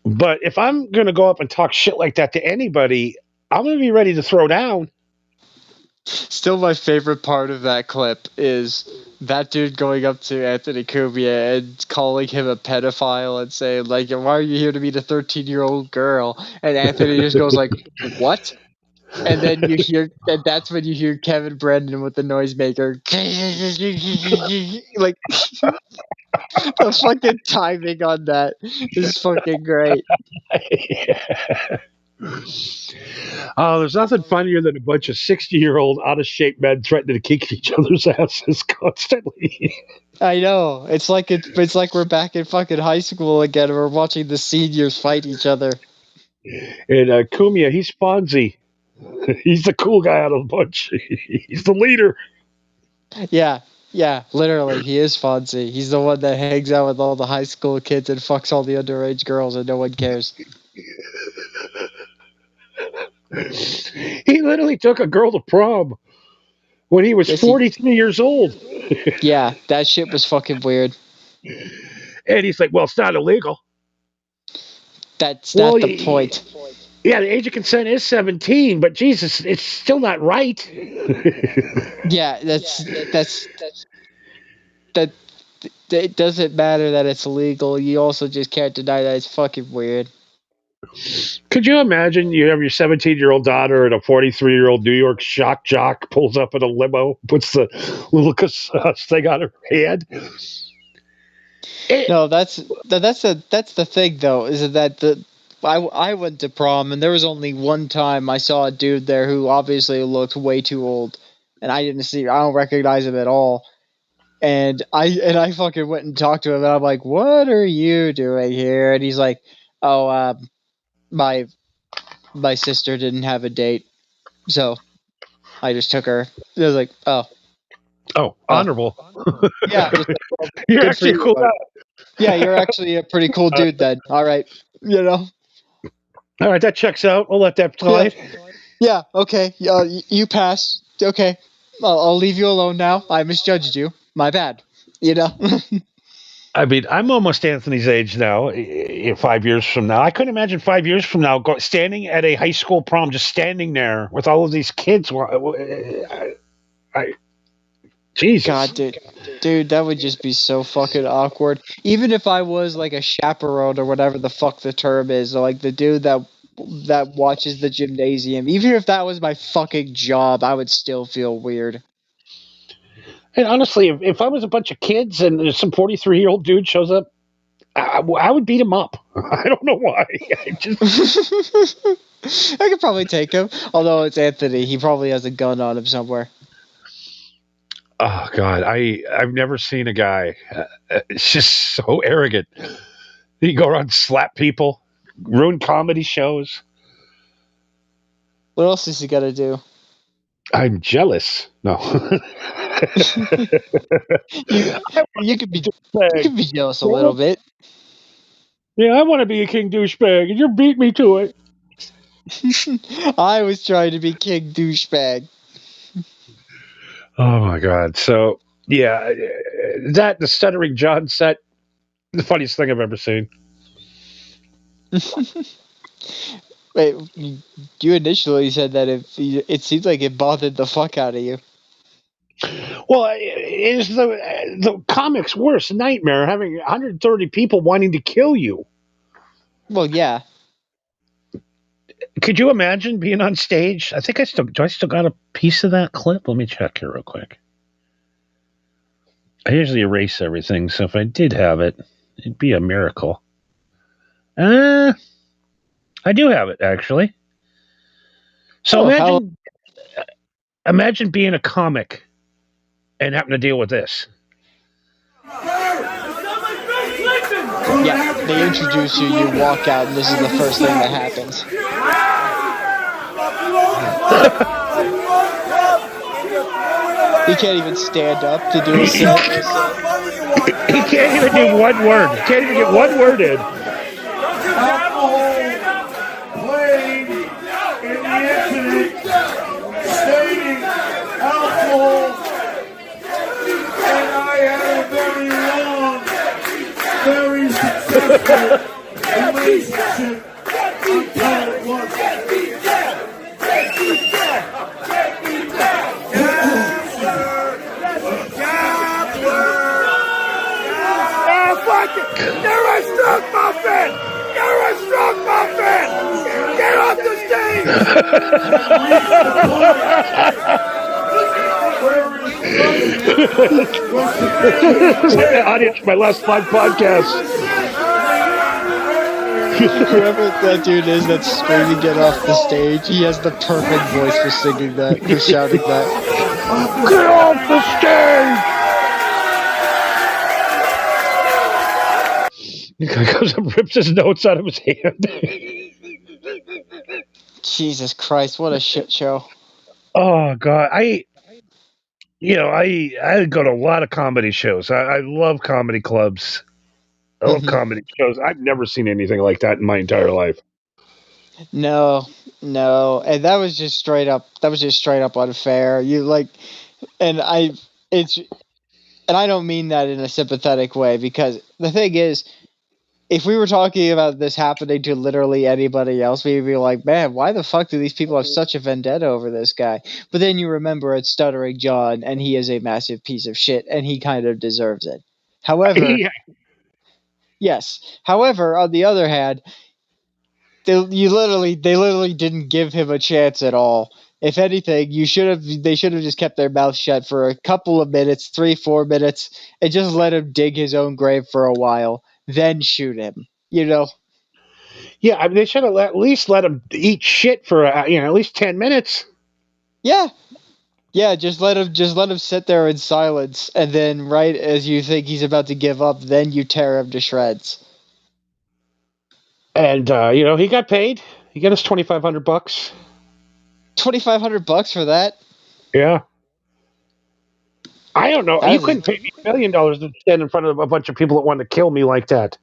But if I'm going to go up and talk shit like that to anybody, I'm going to be ready to throw down. Still, my favorite part of that clip is that dude going up to Anthony Cumia and calling him a pedophile and saying, like, why are you here to meet a 13-year-old girl? And Anthony just goes like, what? And then and that's when you hear Kevin Brendan with the noisemaker. Like, the fucking timing on that is fucking great. Oh, there's nothing funnier than a bunch of 60-year-old out-of-shape men threatening to kick each other's asses constantly. I know. It's like we're back in fucking high school again. And we're watching the seniors fight each other. And Cumia, he's Fonzie. He's the cool guy out of the bunch. He's the leader. Yeah, literally, he is Fonzie. He's the one that hangs out with all the high school kids and fucks all the underage girls, and no one cares. He literally took a girl to prom when he was 43 years old. Yeah, that shit was fucking weird. And he's like, well, it's not illegal. That's not the point. Yeah, the age of consent is 17, but Jesus, it's still not right. Yeah, it doesn't matter that it's illegal. You also just can't deny that it's fucking weird. Could you imagine you have your 17-year-old daughter and a 43-year-old New York shock jock pulls up in a limo, puts the little thing on her hand? No, that's the thing though, is that I went to prom and there was only one time I saw a dude there who obviously looked way too old, and I don't recognize him at all. And I fucking went and talked to him, and I'm like, "What are you doing here?" And he's like, "Oh, my my sister didn't have a date, so I just took her. It was like, oh, honorable. yeah, just, You're good actually for you, cool. bud. Yeah, you're actually a pretty cool dude then. All right, All right, that checks out. We'll let that slide. Yeah, okay. You pass. Okay, I'll leave you alone now. I misjudged you. My bad. I mean, I'm almost Anthony's age now. 5 years from now, I couldn't imagine 5 years from now standing at a high school prom, just standing there with all of these kids. Jesus. God, dude, that would just be so fucking awkward. Even if I was like a chaperone or whatever the fuck the term is, or like the dude that watches the gymnasium. Even if that was my fucking job, I would still feel weird. And honestly, if I was a bunch of kids and some 43-year-old dude shows up, I would beat him up. I don't know why. I could probably take him. Although it's Anthony, he probably has a gun on him somewhere. Oh God, I've never seen a guy. It's just so arrogant. He go around and slap people, ruin comedy shows. What else has he got to do? I'm jealous. No. You could be jealous a little bit. Yeah, I want to be a king douchebag, and you beat me to it. I was trying to be king douchebag. Oh my God! So yeah, the Stuttering John set, the funniest thing I've ever seen. Wait, you initially said that it seems like it bothered the fuck out of you. Well, is the comic's worst nightmare having 130 people wanting to kill you? Well, yeah. Could you imagine being on stage? I think I still got a piece of that clip. Let me check here real quick. I usually erase everything, so if I did have it, it'd be a miracle. I do have it actually. So imagine being a comic and having to deal with this. Yeah, they introduce you, you walk out, and this is the first thing that happens. He can't even stand up to do a set. He can't even do one word. He can't even get one word in. Alcohol playing in the incident, stating alcohol, and I had a very long, very successful relationship until it was. You're a strong muffin! You're a strong muffin! Get off the stage! Audience, my last 5 podcasts. Whoever that dude is that's screaming get off the stage, he has the perfect voice for singing that, for shouting that. Get off the stage! He goes and rips his notes out of his hand. Jesus Christ, what a shit show. Oh God, I go to a lot of comedy shows. I love comedy clubs. I love comedy shows. I've never seen anything like that in my entire life. No, and that was just straight up unfair. And I don't mean that in a sympathetic way, because the thing is, if we were talking about this happening to literally anybody else, we'd be like, man, why the fuck do these people have such a vendetta over this guy? But then you remember it's Stuttering John, and he is a massive piece of shit, and he kind of deserves it. However, yes. However, on the other hand, they literally didn't give him a chance at all. If anything, they should have just kept their mouth shut for a couple of minutes, 3-4 minutes, and just let him dig his own grave for a while. Then shoot him, Yeah, I mean, they should have at least let him eat shit for at least 10 minutes. Yeah, just let him sit there in silence, and then right as you think he's about to give up, then you tear him to shreds. And he got paid. You get us $2,500. $2,500 for that? Yeah. I don't know. That You is- couldn't pay me $1 million to stand in front of a bunch of people that wanted to kill me like that.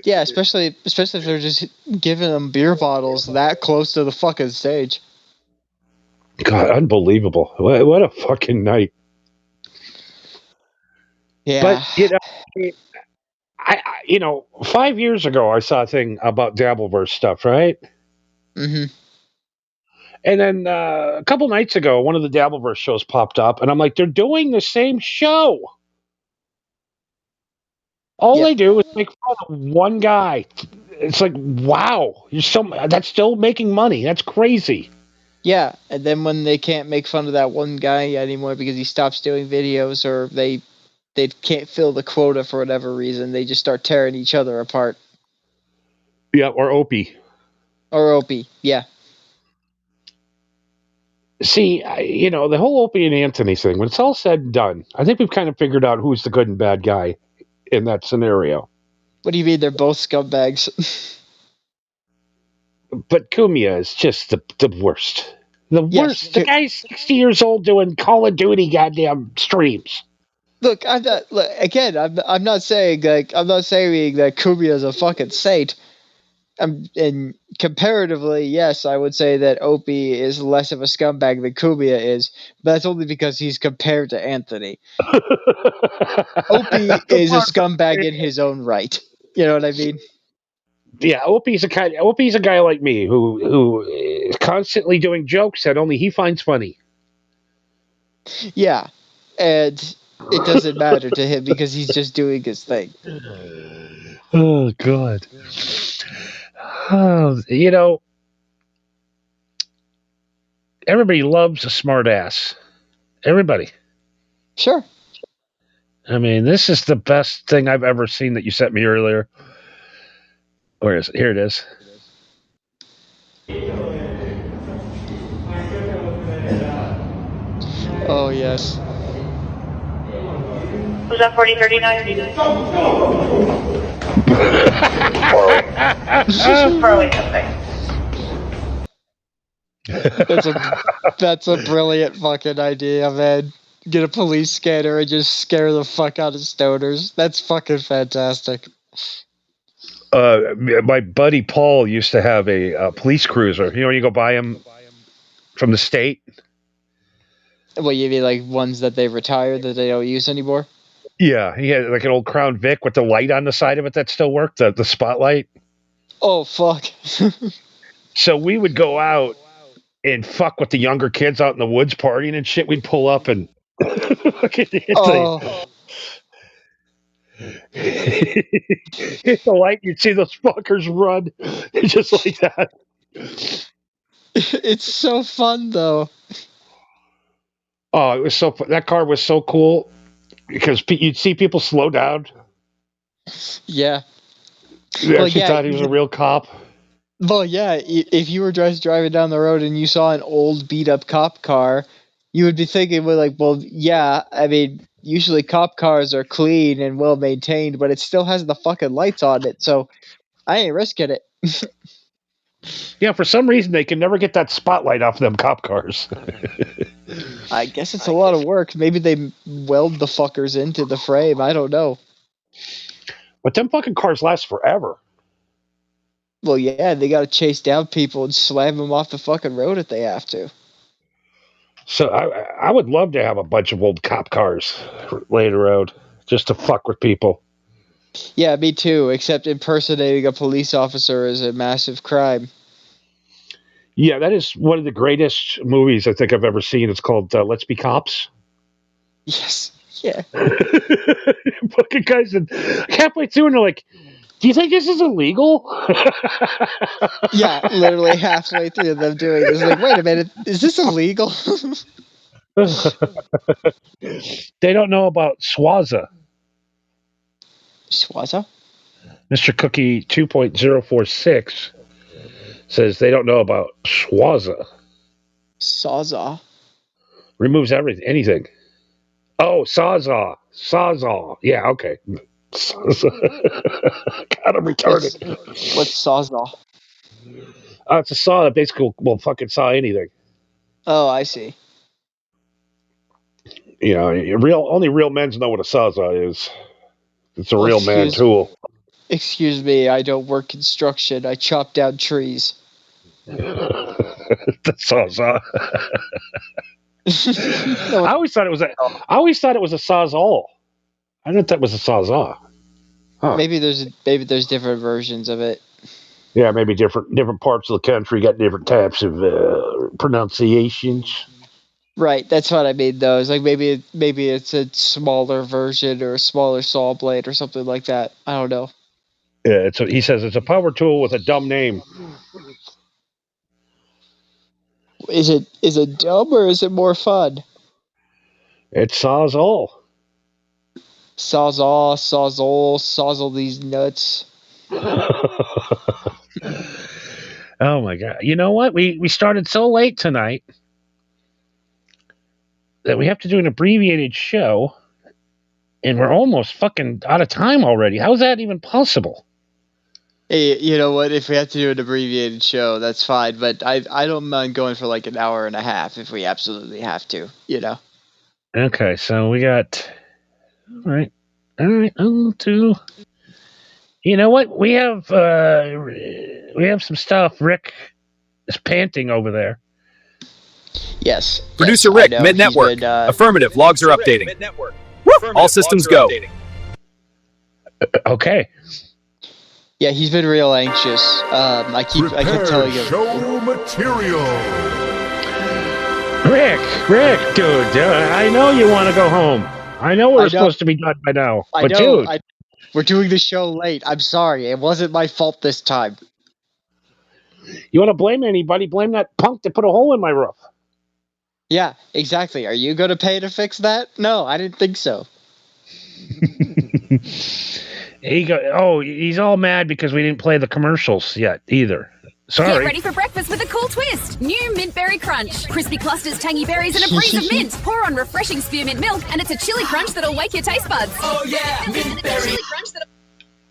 Yeah, especially if they're just giving them beer bottles that close to the fucking stage. God, unbelievable. What a fucking night. Yeah. But, you know, I 5 years ago, I saw a thing about Dabbleverse stuff, right? Mm-hmm. And then a couple nights ago, one of the Dabbleverse shows popped up, and I'm like, they're doing the same show. All they do is make fun of one guy. It's like, wow, that's still making money. That's crazy. Yeah, and then when they can't make fun of that one guy anymore because he stops doing videos or they can't fill the quota for whatever reason, they just start tearing each other apart. Yeah, or Opie. Or Opie, yeah. See, the whole Opie and Anthony thing, when it's all said and done, I think we've kind of figured out who's the good and bad guy in that scenario. What do you mean they're both scumbags? But Kumia is just the worst. The Yes, worst. The guy's 60 years old doing Call of Duty goddamn streams. Look, I'm not saying that Kumia's a fucking saint. And comparatively, yes, I would say that Opie is less of a scumbag than Kumia is, but that's only because he's compared to Anthony. Opie is a scumbag in his own right. You know what I mean? Yeah, Opie's a guy like me who is constantly doing jokes that only he finds funny. Yeah, and it doesn't matter to him because he's just doing his thing. Oh God. Everybody loves a smart ass. Everybody. Sure. I mean, this is the best thing I've ever seen that you sent me earlier. Where is it? Here it is. Oh, yes. Was that 4039? Farley, okay. That's a brilliant fucking idea, man. Get a police scanner and just scare the fuck out of stoners. That's fucking fantastic. My buddy Paul used to have a police cruiser. You know, when you go buy them from the state. What, you mean like ones that they retired that they don't use anymore? Yeah, he had like an old Crown Vic with the light on the side of it that still worked, the spotlight. Oh, fuck. So we would go out and fuck with the younger kids out in the woods partying and shit. We'd pull up and Oh. hit the light. You'd see those fuckers run just like that. It's so fun, though. Oh, it was so that car was so cool because you'd see people slow down. Yeah. They actually thought he was a real cop. Well, yeah, if you were just driving down the road and you saw an old beat-up cop car, you would be thinking, well, yeah, I mean, usually cop cars are clean and well-maintained, but it still has the fucking lights on it, so I ain't risking it. Yeah, for some reason, they can never get that spotlight off them cop cars. I guess it's a lot of work. Maybe they weld the fuckers into the frame. I don't know. But them fucking cars last forever. Well, yeah, they gotta chase down people and slam them off the fucking road if they have to. So I would love to have a bunch of old cop cars laying around just to fuck with people. Yeah, me too, except impersonating a police officer is a massive crime. Yeah, that is one of the greatest movies I think I've ever seen. It's called Let's Be Cops. Yes. Yeah. Fucking guys, and halfway through, and they're like, "Do you think this is illegal?" Yeah, literally halfway through them doing this, like, wait a minute, is this illegal? They don't know about Swaza. Swaza? Mr. Cookie 2.046 says they don't know about Swaza. Sawzall? Removes anything. Oh, Sawzall. Sawzall. Yeah, okay. God, I'm retarded. What's Sawzall? It's a saw that basically will fucking saw anything. Oh, I see. You know, only real men know what a sawzall is. It's a Well, real man tool. Excuse me, I don't work construction. I chop down trees. The sawzall. I always thought it was a sawzall. I thought that was a sawzall. Huh. Maybe there's different versions of it. Yeah, maybe different parts of the country got different types of pronunciations. Right, that's what I mean. Though, it's like maybe it's a smaller version or a smaller saw blade or something like that. I don't know. Yeah, he says it's a power tool with a dumb name. Is it dumb or is it more fun? It saws all. Sawzall these nuts. Oh my god! You know what? We started so late tonight that we have to do an abbreviated show, and we're almost fucking out of time already. How's that even possible? Hey, you know what? If we have to do an abbreviated show, that's fine. But I don't mind going for like an hour and a half if we absolutely have to. You know. Okay, so we got. All right. Two. You know what? We have some stuff. Rick is panting over there. Yes. Producer yes, Rick, I know. mid-network. He's been, Affirmative, logs are updating. All systems go. Okay. Yeah, he's been real anxious. I keep telling him. Show material. Rick, dude, I know you want to go home. I know we're supposed to be done by now. I But know. dude, We're doing the show late. I'm sorry. It wasn't my fault this time. you want to blame anybody? Blame that punk that put a hole in my roof. Yeah, exactly. Are you going to pay to fix that? No, I didn't think so. He's all mad because we didn't play the commercials yet either. Sorry. Get ready for breakfast with a cool twist. New Mint Berry Crunch. Crispy clusters, tangy berries, and a breeze of mint. Pour on refreshing spearmint milk, and it's a chili crunch that'll wake your taste buds. Oh yeah, Mint Berry.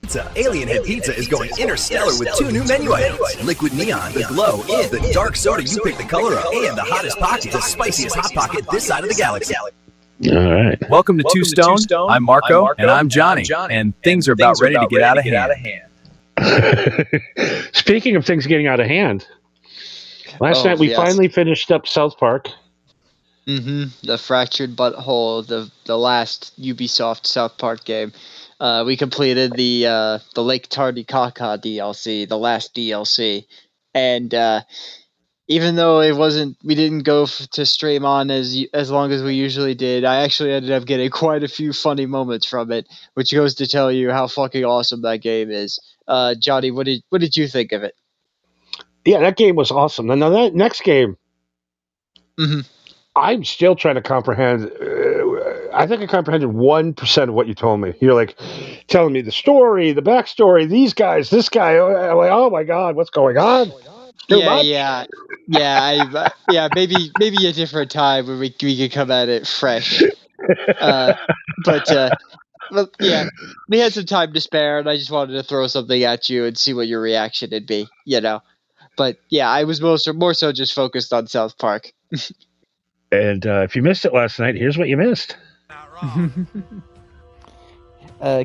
Pizza. Alien Head Pizza is going interstellar with 2 new menu items. Liquid Neon, the glow, and the dark soda you pick the color of. And the hottest pocket, the spiciest hot pocket this side of the galaxy. All right. Welcome to Two Stone. I'm Marco, and I'm Johnny. And things are about ready to get out of hand. Speaking of things getting out of hand, last night we finally finished up South Park. The Fractured Butthole, the last Ubisoft South Park game. We completed the Lake Titicaca DLC, the last DLC, and even though we didn't go to stream on as long as we usually did, I actually ended up getting quite a few funny moments from it, which goes to tell you how fucking awesome that game is. Johnny, what did you think of it? Yeah, that game was awesome. Now that next game, I'm still trying to comprehend. I think I comprehended 1% of what you told me. You're like telling me the story, the backstory, these guys, this guy. I'm like, oh my god, what's going on? Yeah. Maybe a different time where we could come at it fresh. But yeah, we had some time to spare, and I just wanted to throw something at you and see what your reaction would be, you know. But yeah, I was more so just focused on South Park. And if you missed it last night, here's what you missed.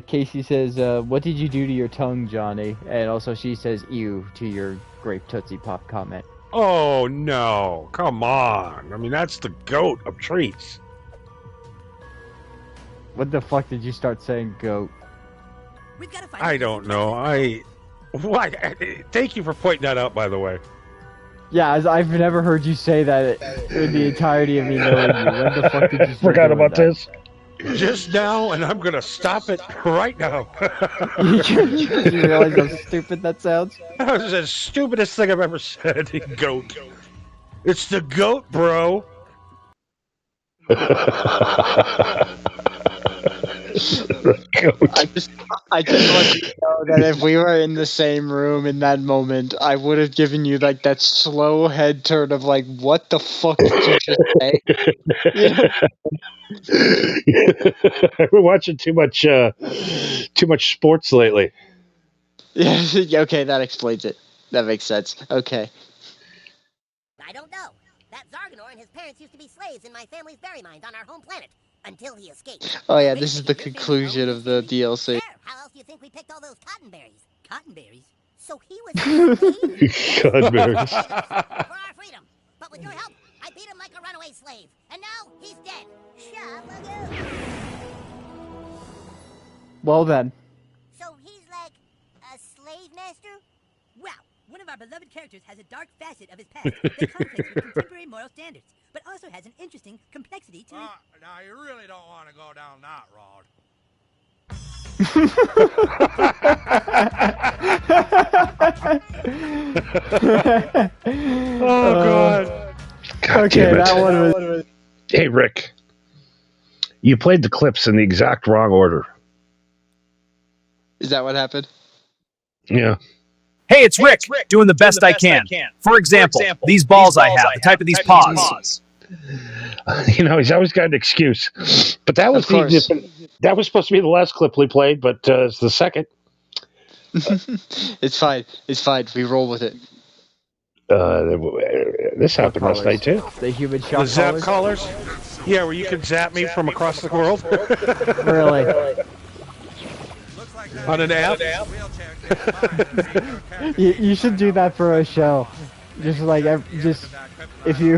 Casey says, what did you do to your tongue, Johnny? And also she says, ew, to your grape Tootsie Pop comment. Oh, no. Come on. I mean, that's the goat of treats. What the fuck did you start saying, goat? I don't know. Thank you for pointing that out, by the way. Yeah, I've never heard you say that in the entirety of me knowing you. When the fuck did you forgot about this? Just now, and I'm going to stop it right now. You realize how stupid that sounds? That was the stupidest thing I've ever said. Goat. It's the goat, bro. I just want you to know that if we were in the same room in that moment, I would have given you like that slow head turn of like, what the fuck did you just say? I've been watching too much sports lately. Yeah, okay, that explains it. That makes sense. Okay. I don't know. That Zarganor and his parents used to be slaves in my family's berry mines on our home planet. Until he escaped. Oh yeah, this is the conclusion of the DLC. How else do you think we picked all those cottonberries? Cottonberries? So he was a slave? Cottonberries. For our freedom. But with your help, I beat him like a runaway slave. And now he's dead. Shabba-goo. Well then. So he's like a slave master? Well, one of our beloved characters has a dark facet of his past that conflicts with contemporary moral standards, but also has an interesting complexity to it. Now you really don't want to go down that road. Oh God. Okay, damn it. that one was. Hey Rick, you played the clips in the exact wrong order. Is that what happened? Yeah. Hey, it's Rick, doing the best I can. For example, these balls I have, the type of these paws. You know, he's always got an excuse. But that was that was supposed to be the last clip we played, but it's the second. It's fine. It's fine. We roll with it. This happened last night too. The human shock The zap collars? collars? Yeah, where you can zap me from across the world. Really? On an app? You should do that for a show. Just like, if you,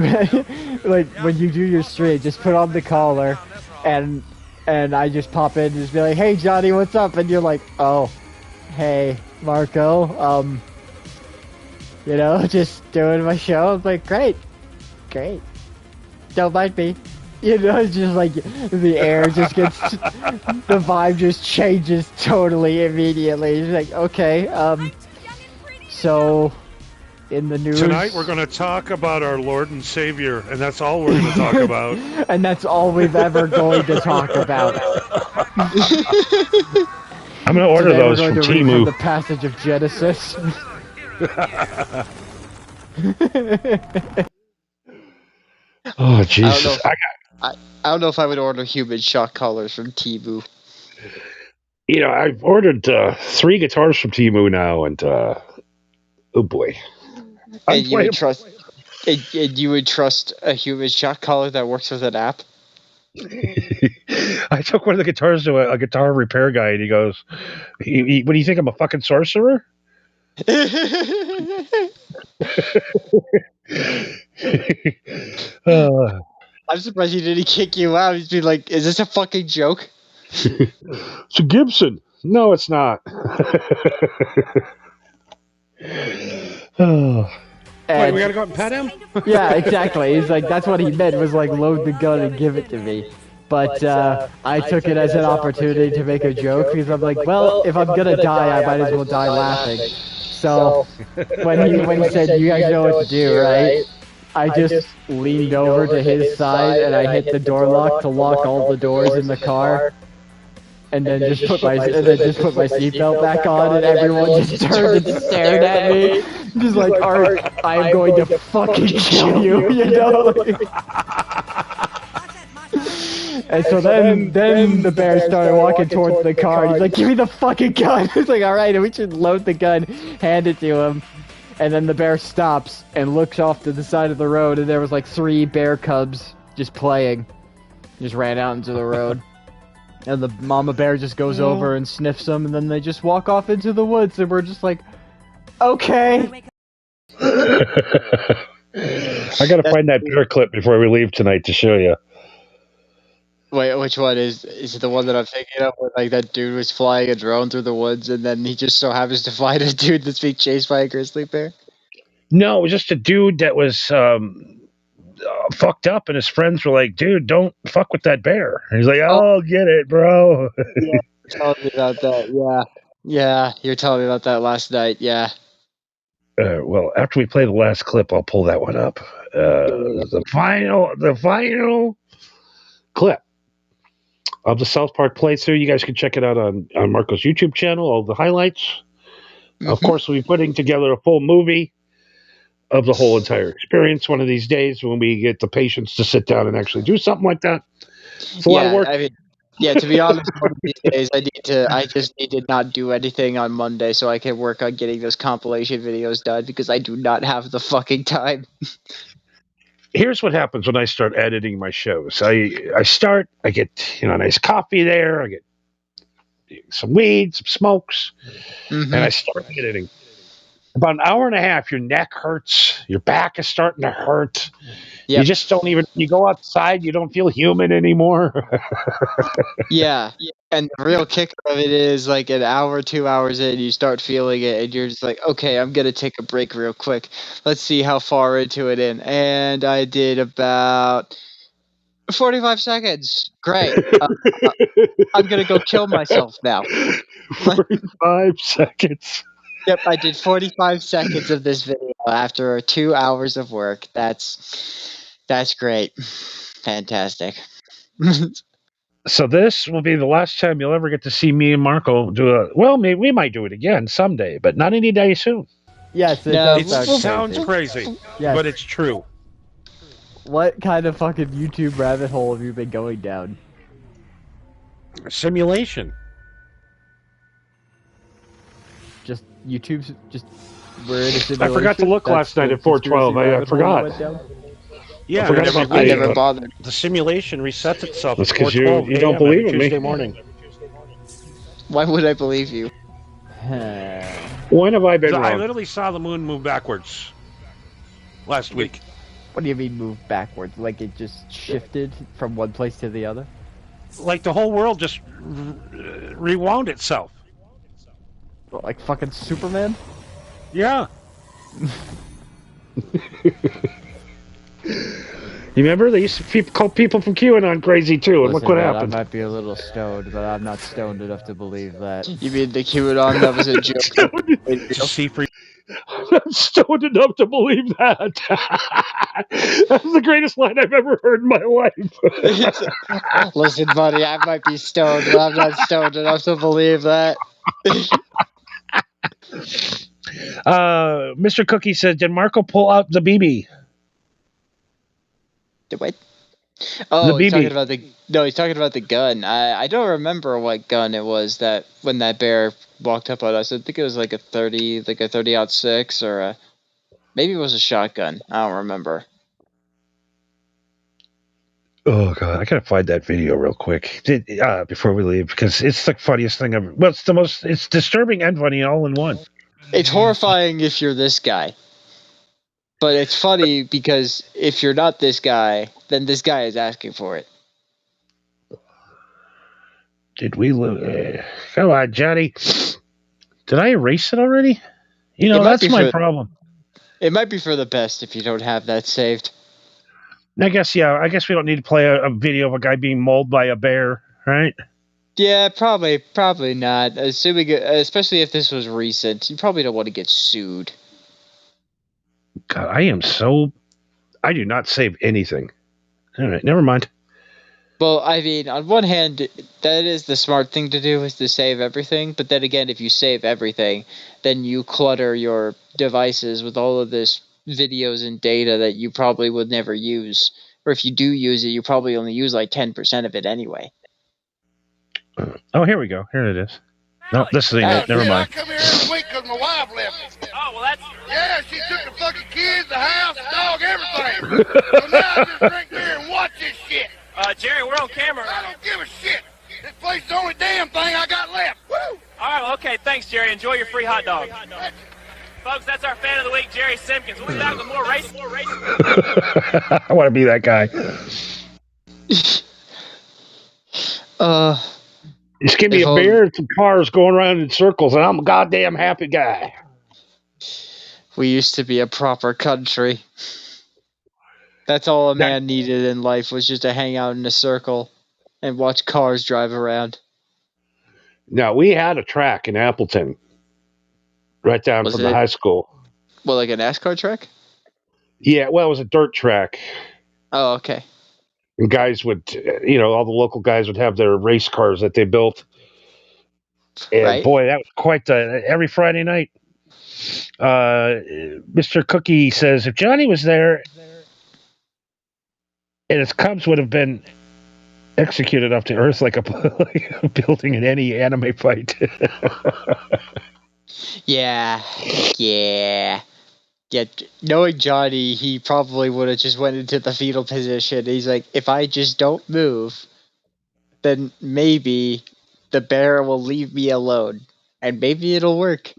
like, when you do your stream, just put on the collar, and I just pop in and just be like, hey Johnny, what's up? And you're like, oh, hey, Marco, you know, just doing my show. It's like, great. Don't mind me. You know, it's just like, the air just gets, the vibe just changes totally immediately. It's like, okay, so, in the news... Tonight we're going to talk about our Lord and Savior, and that's all we're going to talk about. And that's all we've ever going to talk about. I'm going to order those from Temu. The passage of Genesis. Oh Jesus! I don't know if I would order human shock collars from Temu. You know, I've ordered 3 guitars from Temu now, and oh boy! And you would trust? And you would trust a human shock collar that works with an app? I took one of the guitars to a guitar repair guy, and he goes, "What do you think? I'm a fucking sorcerer?" I'm surprised he didn't kick you out. He'd be like, "Is this a fucking joke?" It's a Gibson. No, it's not. Wait, we gotta go out and pet him? Yeah, exactly. He's like, that's what he meant, was like, load the gun and give it to me. But I took it as an opportunity to make a joke, because I'm like, well, if I'm gonna die, I might as well die laughing. So, when he said, you guys know what to do, right? I just leaned over to his side, and I hit the door lock to lock all the doors in the car. And then just put my seatbelt back on, and everyone just turned and stared at me, just like, Art, I'm going to fucking kill you, you know? And so then the bear started walking towards the car, and he's like, give me the fucking gun! It's like, alright, we should load the gun, hand it to him. And then the bear stops and looks off to the side of the road, and there was like 3 bear cubs just playing. Just ran out into the road. And the mama bear just goes over and sniffs them, and then they just walk off into the woods, and we're just like, okay. I gotta find that bear clip before we leave tonight to show you. Wait, which one is it? The one that I'm thinking of, where like that dude was flying a drone through the woods, and then he just so happens to find a dude that's being chased by a grizzly bear? No, it was just a dude that was fucked up, and his friends were like, dude, don't fuck with that bear. And he's like, oh, get it, bro. Yeah, you told me about that, yeah, you were telling me about that last night, yeah. Well, after we play the last clip, I'll pull that one up. The final clip. of the South Park playthrough. You guys can check it out on Marco's YouTube channel, all the highlights. Of course, we'll be putting together a full movie of the whole entire experience one of these days when we get the patience to sit down and actually do something like that. It's a lot of work. I mean, yeah, to be honest, one of these days I just need to not do anything on Monday so I can work on getting those compilation videos done because I do not have the fucking time. Here's what happens when I start editing my shows. I get a nice coffee there, I get some weed, some smokes, and I start editing. About an hour and a half, your neck hurts, your back is starting to hurt. Yep. You just don't even, you go outside, you don't feel human anymore. Yeah. And the real kicker of it is like an hour, 2 hours in, you start feeling it, and you're just like, okay, I'm going to take a break real quick. Let's see how far into it in. And I did about 45 seconds. Great. I'm going to go kill myself now. 45 seconds. Yep, I did 45 seconds of this video after 2 hours of work. That's great. Fantastic. So this will be the last time you'll ever get to see me and Marco do maybe we might do it again someday, but not any day soon. Yes, it sounds crazy, yes. But it's true. What kind of fucking YouTube rabbit hole have you been going down? Simulation. Just YouTube's just we're in a simulation. I forgot to look last night at 412. I forgot. Yeah, I never bothered. The simulation resets itself. That's because you don't believe in me. Tuesday morning. Why would I believe you? When have I been wrong? I literally saw the moon move backwards last week. What do you mean move backwards? Like it just shifted from one place to the other? Like the whole world just rewound itself. What, like fucking Superman? Yeah. You remember they used to call people from QAnon crazy too, and look what happened. I might be a little stoned, but I'm not stoned enough to believe that. You mean the QAnon that was a joke? I'm stoned enough to believe that. That's the greatest line I've ever heard in my life. Listen, buddy, I might be stoned, but I'm not stoned enough to believe that. Mr. Cookie says, did Marco pull out the BB? The what? Oh, the he's BB. He's talking about the gun. I don't remember what gun it was that when that bear walked up on us. I think it was like a 30-06 or maybe it was a shotgun. I don't remember. Oh god, I gotta find that video real quick before we leave because it's the funniest thing ever. Well, it's disturbing and funny all in one. It's horrifying if you're this guy. But it's funny because if you're not this guy, then this guy is asking for it. Did we lose? Come on, Johnny. Did I erase it already? You know, that's my problem. It might be for the best if you don't have that saved. I guess we don't need to play a video of a guy being mauled by a bear, right? Yeah, probably not. Assuming, especially if this was recent, you probably don't want to get sued. God, I do not save anything. All right, never mind. Well, I mean, on one hand, that is the smart thing to do, is to save everything. But then again, if you save everything, then you clutter your devices with all of this videos and data that you probably would never use. Or if you do use it, you probably only use like 10% of it anyway. Oh, here we go. Here it is. No, this ain't it. Never mind. I come here every week because my wife left me. Oh, well, that's... Yeah, she took the fucking kids, the house, the dog, everything. So now I just drink beer and watch this shit. Jerry, we're on camera. I don't give a shit. This place is the only damn thing I got left. Woo! All right, well, okay, thanks, Jerry. Enjoy your free hot dog. Folks, that's our fan of the week, Jerry Simpkins. We'll be back with more racing. I want to be that guy. Just give me a beer and some cars going around in circles, and I'm a goddamn happy guy. We used to be a proper country. That's all a man needed in life, was just to hang out in a circle and watch cars drive around. Now, we had a track in Appleton, right down from the high school. Well, like a NASCAR track? Yeah, well, it was a dirt track. Oh, okay. and guys would, all the local guys would have their race cars that they built. And Right. boy, that was quite every Friday night. Mr. Cookie says if Johnny was there and his cubs would have been executed off the earth like a building in any anime fight. Yeah. Knowing Johnny, he probably would have just went into the fetal position. He's like, if I just don't move, then maybe the bear will leave me alone, and maybe it'll work.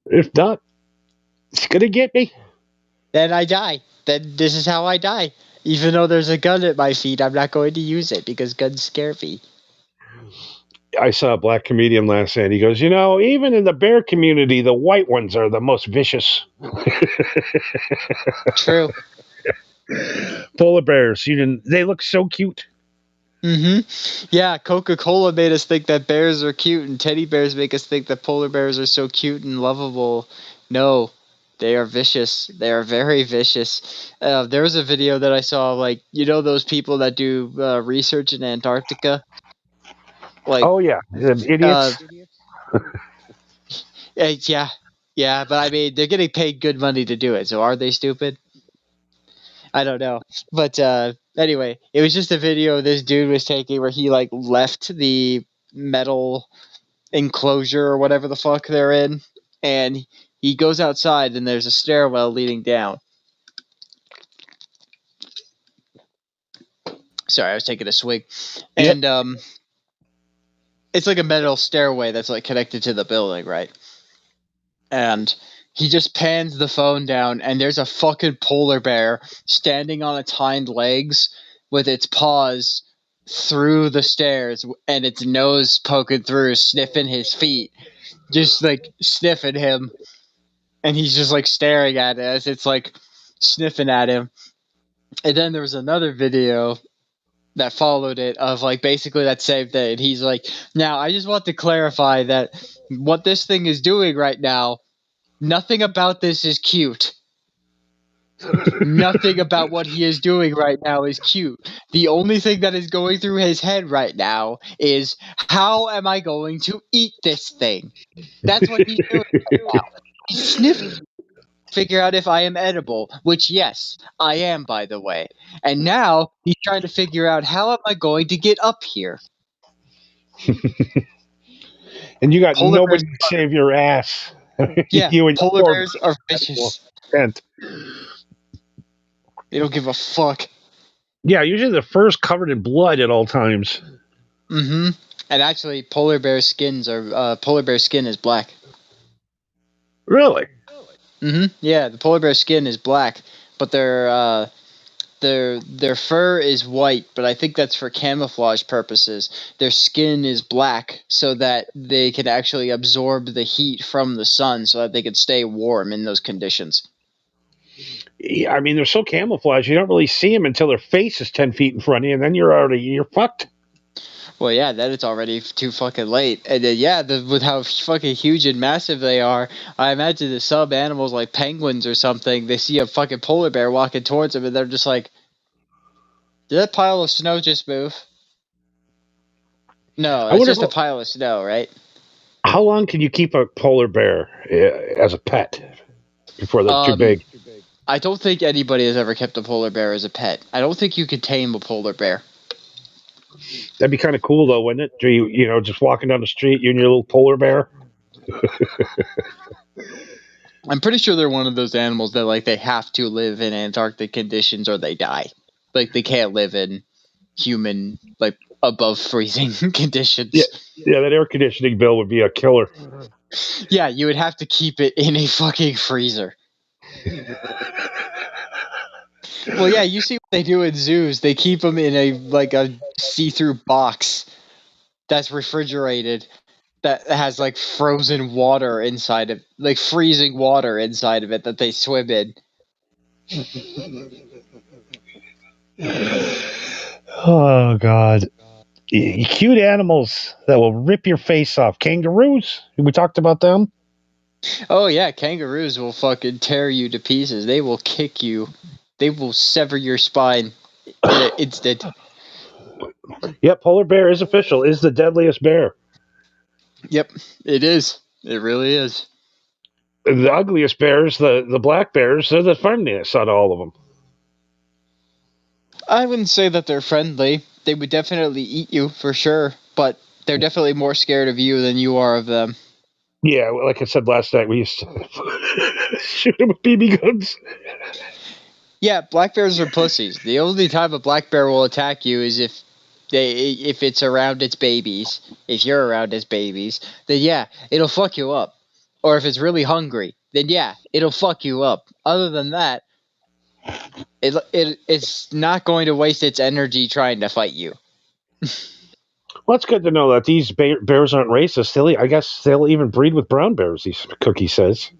If not, it's gonna get me. Then I die. Then this is how I die. Even though there's a gun at my feet, I'm not going to use it because guns scare me. I saw a black comedian last night. He goes, even in the bear community, the white ones are the most vicious. True. Polar bears, they look so cute. Mm-hmm. Yeah, Coca-Cola made us think that bears are cute, and teddy bears make us think that polar bears are so cute and lovable. No, they are vicious. They are very vicious. There was a video that I saw, like, those people that do research in Antarctica? Like, oh, yeah. Idiots. Yeah, but I mean, they're getting paid good money to do it, so are they stupid? I don't know. But anyway, it was just a video this dude was taking where he, like, left the metal enclosure or whatever the fuck they're in, and he goes outside and there's a stairwell leading down. Sorry, I was taking a swig. And it's like a metal stairway that's like connected to the building, right? And he just pans the phone down and there's a fucking polar bear standing on its hind legs with its paws through the stairs and its nose poking through, sniffing his feet. Just like sniffing him. And he's just like staring at it as it's like sniffing at him. And then there was another video that followed it of like basically that same thing. And he's like, now I just want to clarify that what this thing is doing right now, nothing about this is cute. Nothing about what he is doing right now is cute. The only thing that is going through his head right now is, how am I going to eat this thing? That's what he's doing right now. He's sniffing, figure out if I am edible, which yes, I am, by the way. And now he's trying to figure out, how am I going to get up here? And you got polar nobody to save your ass. Yeah, you and polar bears are vicious. They don't give a fuck. Yeah, usually the fur's covered in blood at all times. Mm-hmm. And actually, polar bear skin is black. Really? Mm-hmm. Yeah, the polar bear skin is black, but their fur is white. But I think that's for camouflage purposes. Their skin is black so that they can actually absorb the heat from the sun, so that they can stay warm in those conditions. Yeah, I mean, they're so camouflaged, you don't really see them until their face is 10 feet in front of you, and then you're fucked. Well, yeah, then it's already too fucking late. And then, with how fucking huge and massive they are, I imagine the sub-animals like penguins or something, they see a fucking polar bear walking towards them, and they're just like, did that pile of snow just move? No, it's just a pile of snow, right? How long can you keep a polar bear as a pet before they're too big? I don't think anybody has ever kept a polar bear as a pet. I don't think you could tame a polar bear. That'd be kind of cool, though, wouldn't it? You just walking down the street, you and your little polar bear. I'm pretty sure they're one of those animals that, like, they have to live in Antarctic conditions or they die. Like, they can't live in human, like, above freezing conditions. Yeah, that air conditioning bill would be a killer. Yeah, you would have to keep it in a fucking freezer. Well, yeah, you see what they do in zoos. They keep them in a see-through box that's refrigerated that has like frozen water inside of, like freezing water inside of it that they swim in. Oh God, cute animals that will rip your face off. Kangaroos. We talked about them. Oh yeah, kangaroos will fucking tear you to pieces. They will kick you. They will sever your spine instant. Yep, polar bear is official. Is the deadliest bear. Yep, it is. It really is. The ugliest bears, the black bears, they're the friendliest out of all of them. I wouldn't say that they're friendly. They would definitely eat you for sure, but they're definitely more scared of you than you are of them. Yeah, like I said last night, we used to shoot them with BB guns. Yeah, black bears are pussies. The only time a black bear will attack you is if it's around its babies. If you're around its babies, then yeah, it'll fuck you up. Or if it's really hungry, then yeah, it'll fuck you up. Other than that, it's not going to waste its energy trying to fight you. Well, it's good to know that these bears aren't racist. I guess they'll even breed with brown bears, Cookie says.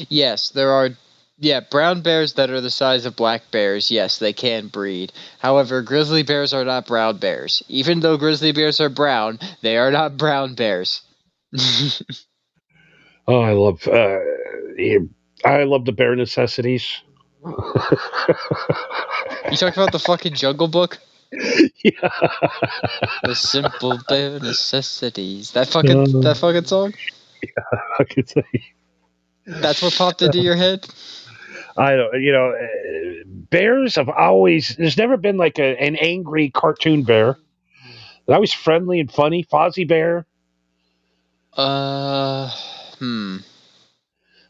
Yes, there are. Yeah, brown bears that are the size of black bears, yes, they can breed. However, grizzly bears are not brown bears. Even though grizzly bears are brown, they are not brown bears. Oh, I love the bare necessities. You talking about the fucking Jungle Book? Yeah. The simple bare necessities. That fucking song? Yeah, I could say. That's what popped into your head? I don't, bears have always, there's never been like an angry cartoon bear. They're always friendly and funny. Fozzie Bear.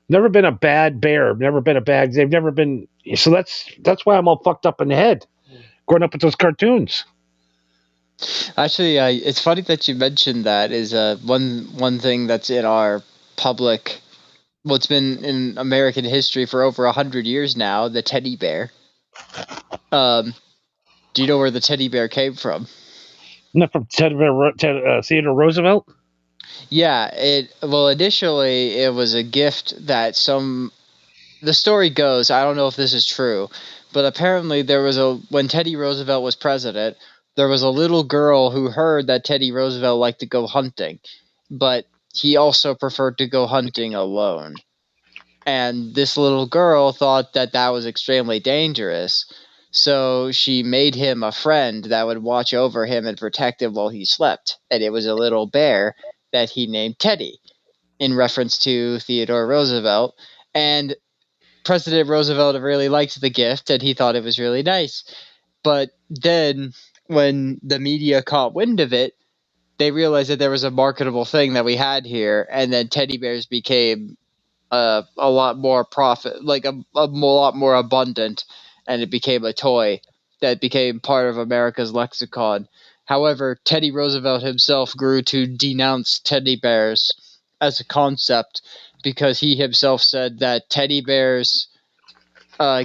Never been a bad bear. They've never been, so that's why I'm all fucked up in the head. Growing up with those cartoons. Actually, it's funny that you mentioned that. Is one thing that's in our public, well, it's been in American history for over 100 years now, the teddy bear. Do you know where the teddy bear came from? Not from Theodore Roosevelt? Yeah, initially it was a gift that the story goes, I don't know if this is true, but apparently when Teddy Roosevelt was president, there was a little girl who heard that Teddy Roosevelt liked to go hunting, but he also preferred to go hunting alone. And this little girl thought that was extremely dangerous, so she made him a friend that would watch over him and protect him while he slept. And it was a little bear that he named Teddy, in reference to Theodore Roosevelt. And President Roosevelt really liked the gift, and he thought it was really nice. But then, when the media caught wind of it, they realized that there was a marketable thing that we had here, and then teddy bears became a lot more a lot more abundant, and it became a toy that became part of America's lexicon. However, Teddy Roosevelt himself grew to denounce teddy bears as a concept because he himself said that teddy bears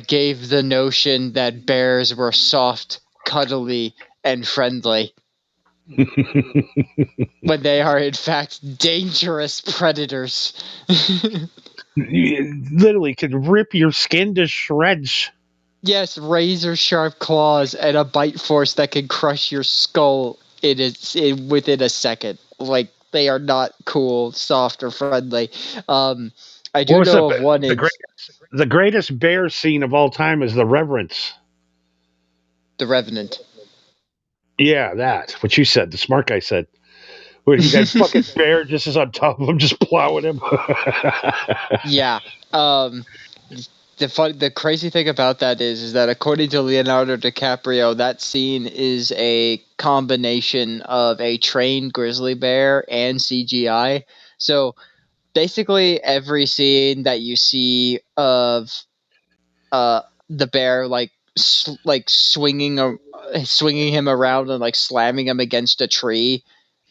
gave the notion that bears were soft, cuddly, and friendly. When they are in fact dangerous predators. You literally could rip your skin to shreds. Yes, razor sharp claws and a bite force that can crush your skull within a second. Like, they are not cool, soft, or friendly. I do know of one. The greatest bear scene of all time is The Reverence. The Revenant. Yeah, that. What you said. The smart guy said. Where you guys fucking bear just is on top of him, just plowing him. Yeah. The crazy thing about that is that according to Leonardo DiCaprio, that scene is a combination of a trained grizzly bear and CGI. So basically every scene that you see of the bear swinging him around and like slamming him against a tree,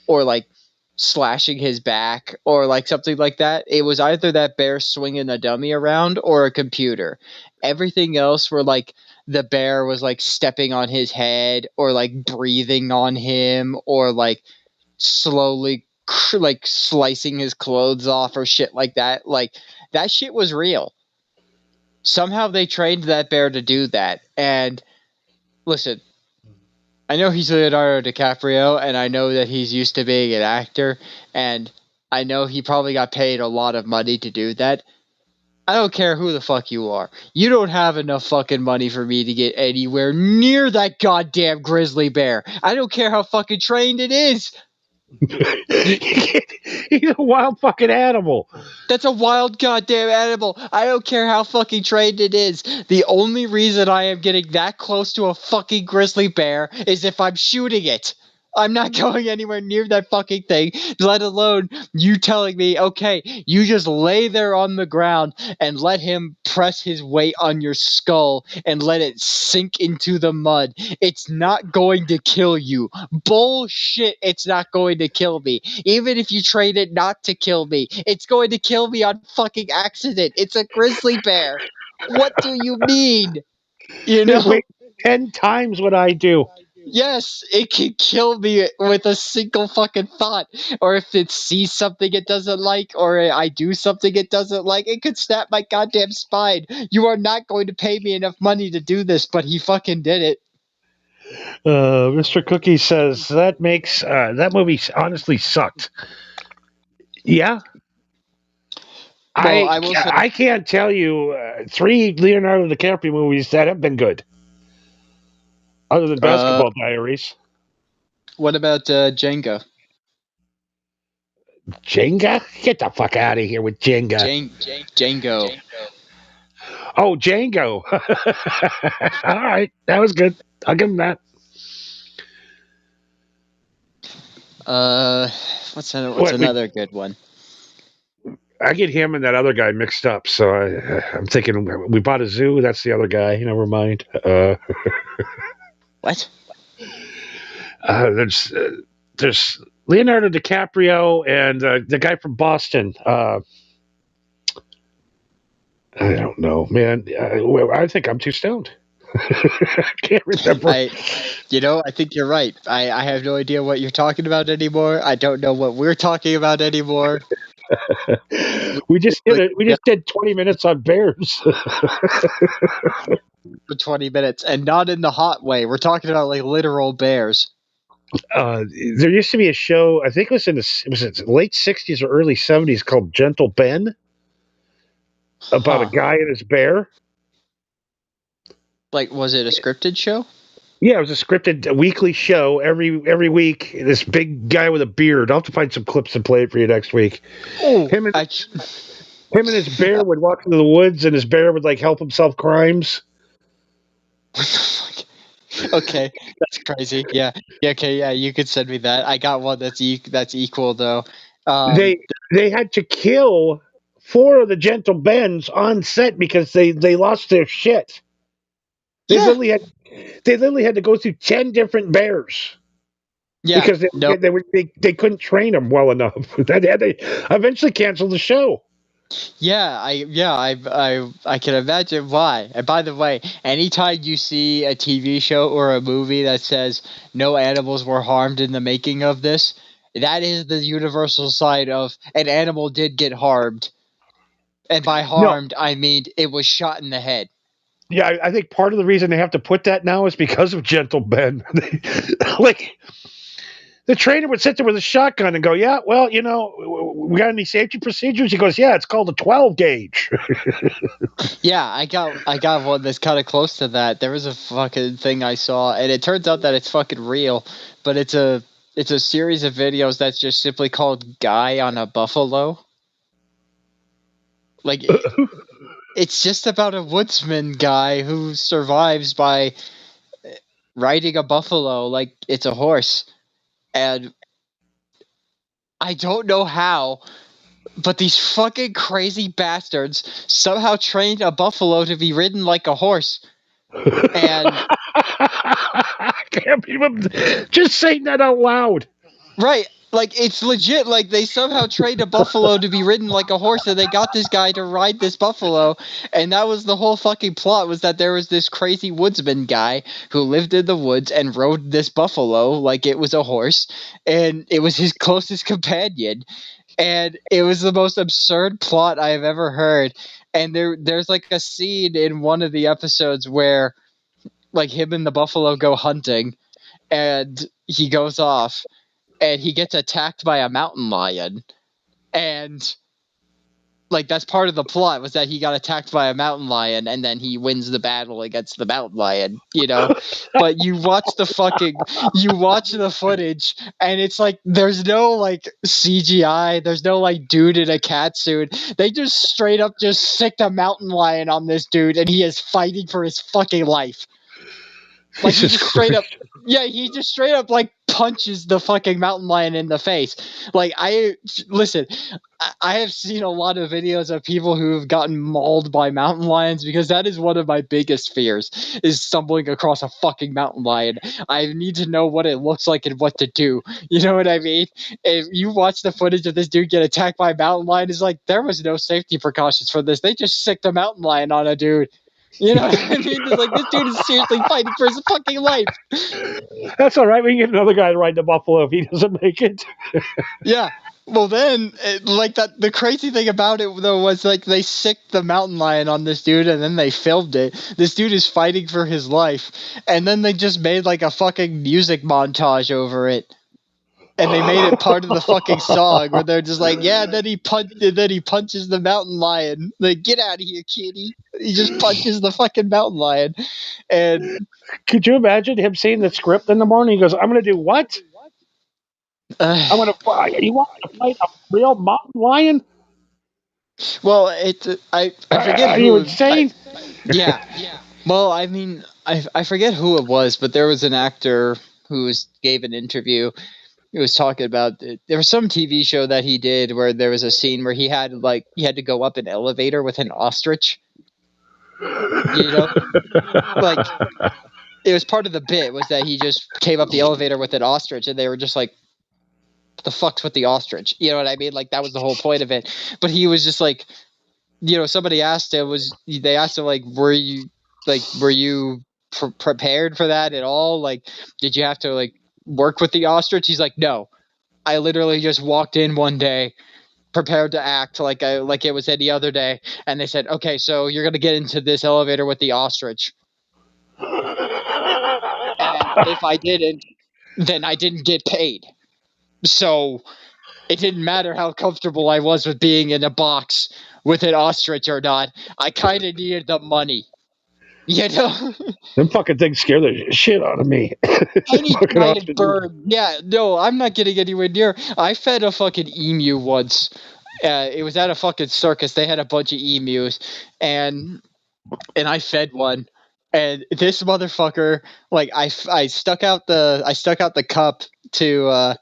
or like slashing his back, or like something like that, it was either that bear swinging a dummy around or a computer. Everything else were like the bear was like stepping on his head, or like breathing on him, or like slowly like slicing his clothes off, or shit like that. Like, that shit was real. Somehow they trained that bear to do that. And listen, I know he's Leonardo DiCaprio, and I know that he's used to being an actor, and I know he probably got paid a lot of money to do that. I don't care who the fuck you are. You don't have enough fucking money for me to get anywhere near that goddamn grizzly bear. I don't care how fucking trained it is. He's a wild fucking animal. That's a wild goddamn animal. I don't care how fucking trained it is. The only reason I am getting that close to a fucking grizzly bear is if I'm shooting it. I'm not going anywhere near that fucking thing, let alone you telling me, okay, you just lay there on the ground and let him press his weight on your skull and let it sink into the mud. It's not going to kill you. Bullshit, it's not going to kill me. Even if you train it not to kill me, it's going to kill me on fucking accident. It's a grizzly bear. What do you mean? You know? Wait, 10 times what I do. Yes, it can kill me with a single fucking thought. Or if it sees something it doesn't like, or I do something it doesn't like, it could snap my goddamn spine. You are not going to pay me enough money to do this, but he fucking did it. Mr. Cookie says that makes that movie honestly sucked. Yeah. Well, I will say- I can't tell you 3 Leonardo DiCaprio movies that have been good. Other than Basketball Diaries. What about Jenga? Jenga? Get the fuck out of here with Jenga. Django. Oh, Django. All right. That was good. I'll give him that. What's another good one? I get him and that other guy mixed up, so I'm thinking we bought a zoo. That's the other guy. Never mind. What? There's Leonardo DiCaprio and the guy from Boston. I don't know, man. I think I'm too stoned. I can't remember. I think you're right. I have no idea what you're talking about anymore. I don't know what we're talking about anymore. We just did it. We just did 20 minutes on bears. For 20 minutes, and not in the hot way. We're talking about like literal bears. There used to be a show. I think it was in the late 60s or early 70s called Gentle Ben, about a guy and his bear. Like, was it a scripted show? Yeah, it was a scripted weekly show every week. This big guy with a beard. I'll have to find some clips and play it for you next week. Oh, him and his bear would walk into the woods, and his bear would like help him solve crimes. What the fuck? Okay, that's crazy. Yeah. Okay. Yeah, you could send me that. I got one that's equal though. They had to kill 4 of the Gentle Bens on set because they lost their shit. They literally had to go through 10 different bears. Yeah, because they couldn't train them well enough. They eventually canceled the show. Yeah, I can imagine why. And by the way, anytime you see a TV show or a movie that says no animals were harmed in the making of this, that is the universal side of an animal did get harmed. And by harmed, I mean it was shot in the head. Yeah, I think part of the reason they have to put that now is because of Gentle Ben. Like, the trainer would sit there with a shotgun and go, yeah, well, we got any safety procedures? He goes, yeah, it's called a 12 gauge. Yeah, I got one that's kind of close to that. There was a fucking thing I saw, and it turns out that it's fucking real, but it's a series of videos that's just simply called Guy on a Buffalo. Like, it's just about a woodsman guy who survives by riding a buffalo like it's a horse. And I don't know how, but these fucking crazy bastards somehow trained a buffalo to be ridden like a horse. And I can't believe just saying that out loud. Right. Like, it's legit. Like, they somehow trained a buffalo to be ridden like a horse, and they got this guy to ride this buffalo, and that was the whole fucking plot, was that there was this crazy woodsman guy who lived in the woods and rode this buffalo like it was a horse, and it was his closest companion, and it was the most absurd plot I have ever heard. And there's like a scene in one of the episodes where, like, him and the buffalo go hunting, and he goes off, and he gets attacked by a mountain lion, and like that's part of the plot was that he got attacked by a mountain lion and then he wins the battle against the mountain lion, you know. But you watch the footage and it's like there's no like CGI, there's no like dude in a cat suit. They just straight up just sicked a mountain lion on this dude and he is fighting for his fucking life. Like he just straight up like punches the fucking mountain lion in the face. Like I have seen a lot of videos of people who have gotten mauled by mountain lions because that is one of my biggest fears is stumbling across a fucking mountain lion. I need to know what it looks like and what to do. You know what I mean? If you watch the footage of this dude get attacked by a mountain lion, it's like there was no safety precautions for this. They just sicked a mountain lion on a dude. You know what I mean? It's like this dude is seriously fighting for his fucking life. That's all right. We can get another guy to ride the buffalo if he doesn't make it. Yeah. Well, then, like that. The crazy thing about it though was like they sicked the mountain lion on this dude, and then they filmed it. This dude is fighting for his life, and then they just made like a fucking music montage over it. And they made it part of the fucking song where they're just like, yeah, then he punches the mountain lion. Like, get out of here, kitty. He just punches the fucking mountain lion. And could you imagine him seeing the script in the morning? He goes, I'm going to do what? I'm going to fight. You want to fight a real mountain lion? Well, I forget. Are you insane? Yeah. Well, I mean, I forget who it was, but there was an actor who gave an interview. He was talking about there was some TV show that he did where there was a scene where he had to go up an elevator with an ostrich. You know, like it was part of the bit was that he just came up the elevator with an ostrich, and they were just like, "What the fuck's with the ostrich?" You know what I mean? Like that was the whole point of it. But he was just like, you know, somebody asked him they asked him like, were you prepared for that at all? Like, did you have to like work with the ostrich? He's like, no, I literally just walked in one day prepared to act like it was any other day, and they said, okay, so you're gonna get into this elevator with the ostrich, and if I didn't, then I didn't get paid. So it didn't matter how comfortable I was with being in a box with an ostrich or not. I kind of needed the money. You know? Them fucking things scare the shit out of me. Tiny giant bird. Yeah, no, I'm not getting anywhere near. I fed a fucking emu once. It was at a fucking circus. They had a bunch of emus, and I fed one. And this motherfucker, like, I stuck out the cup to.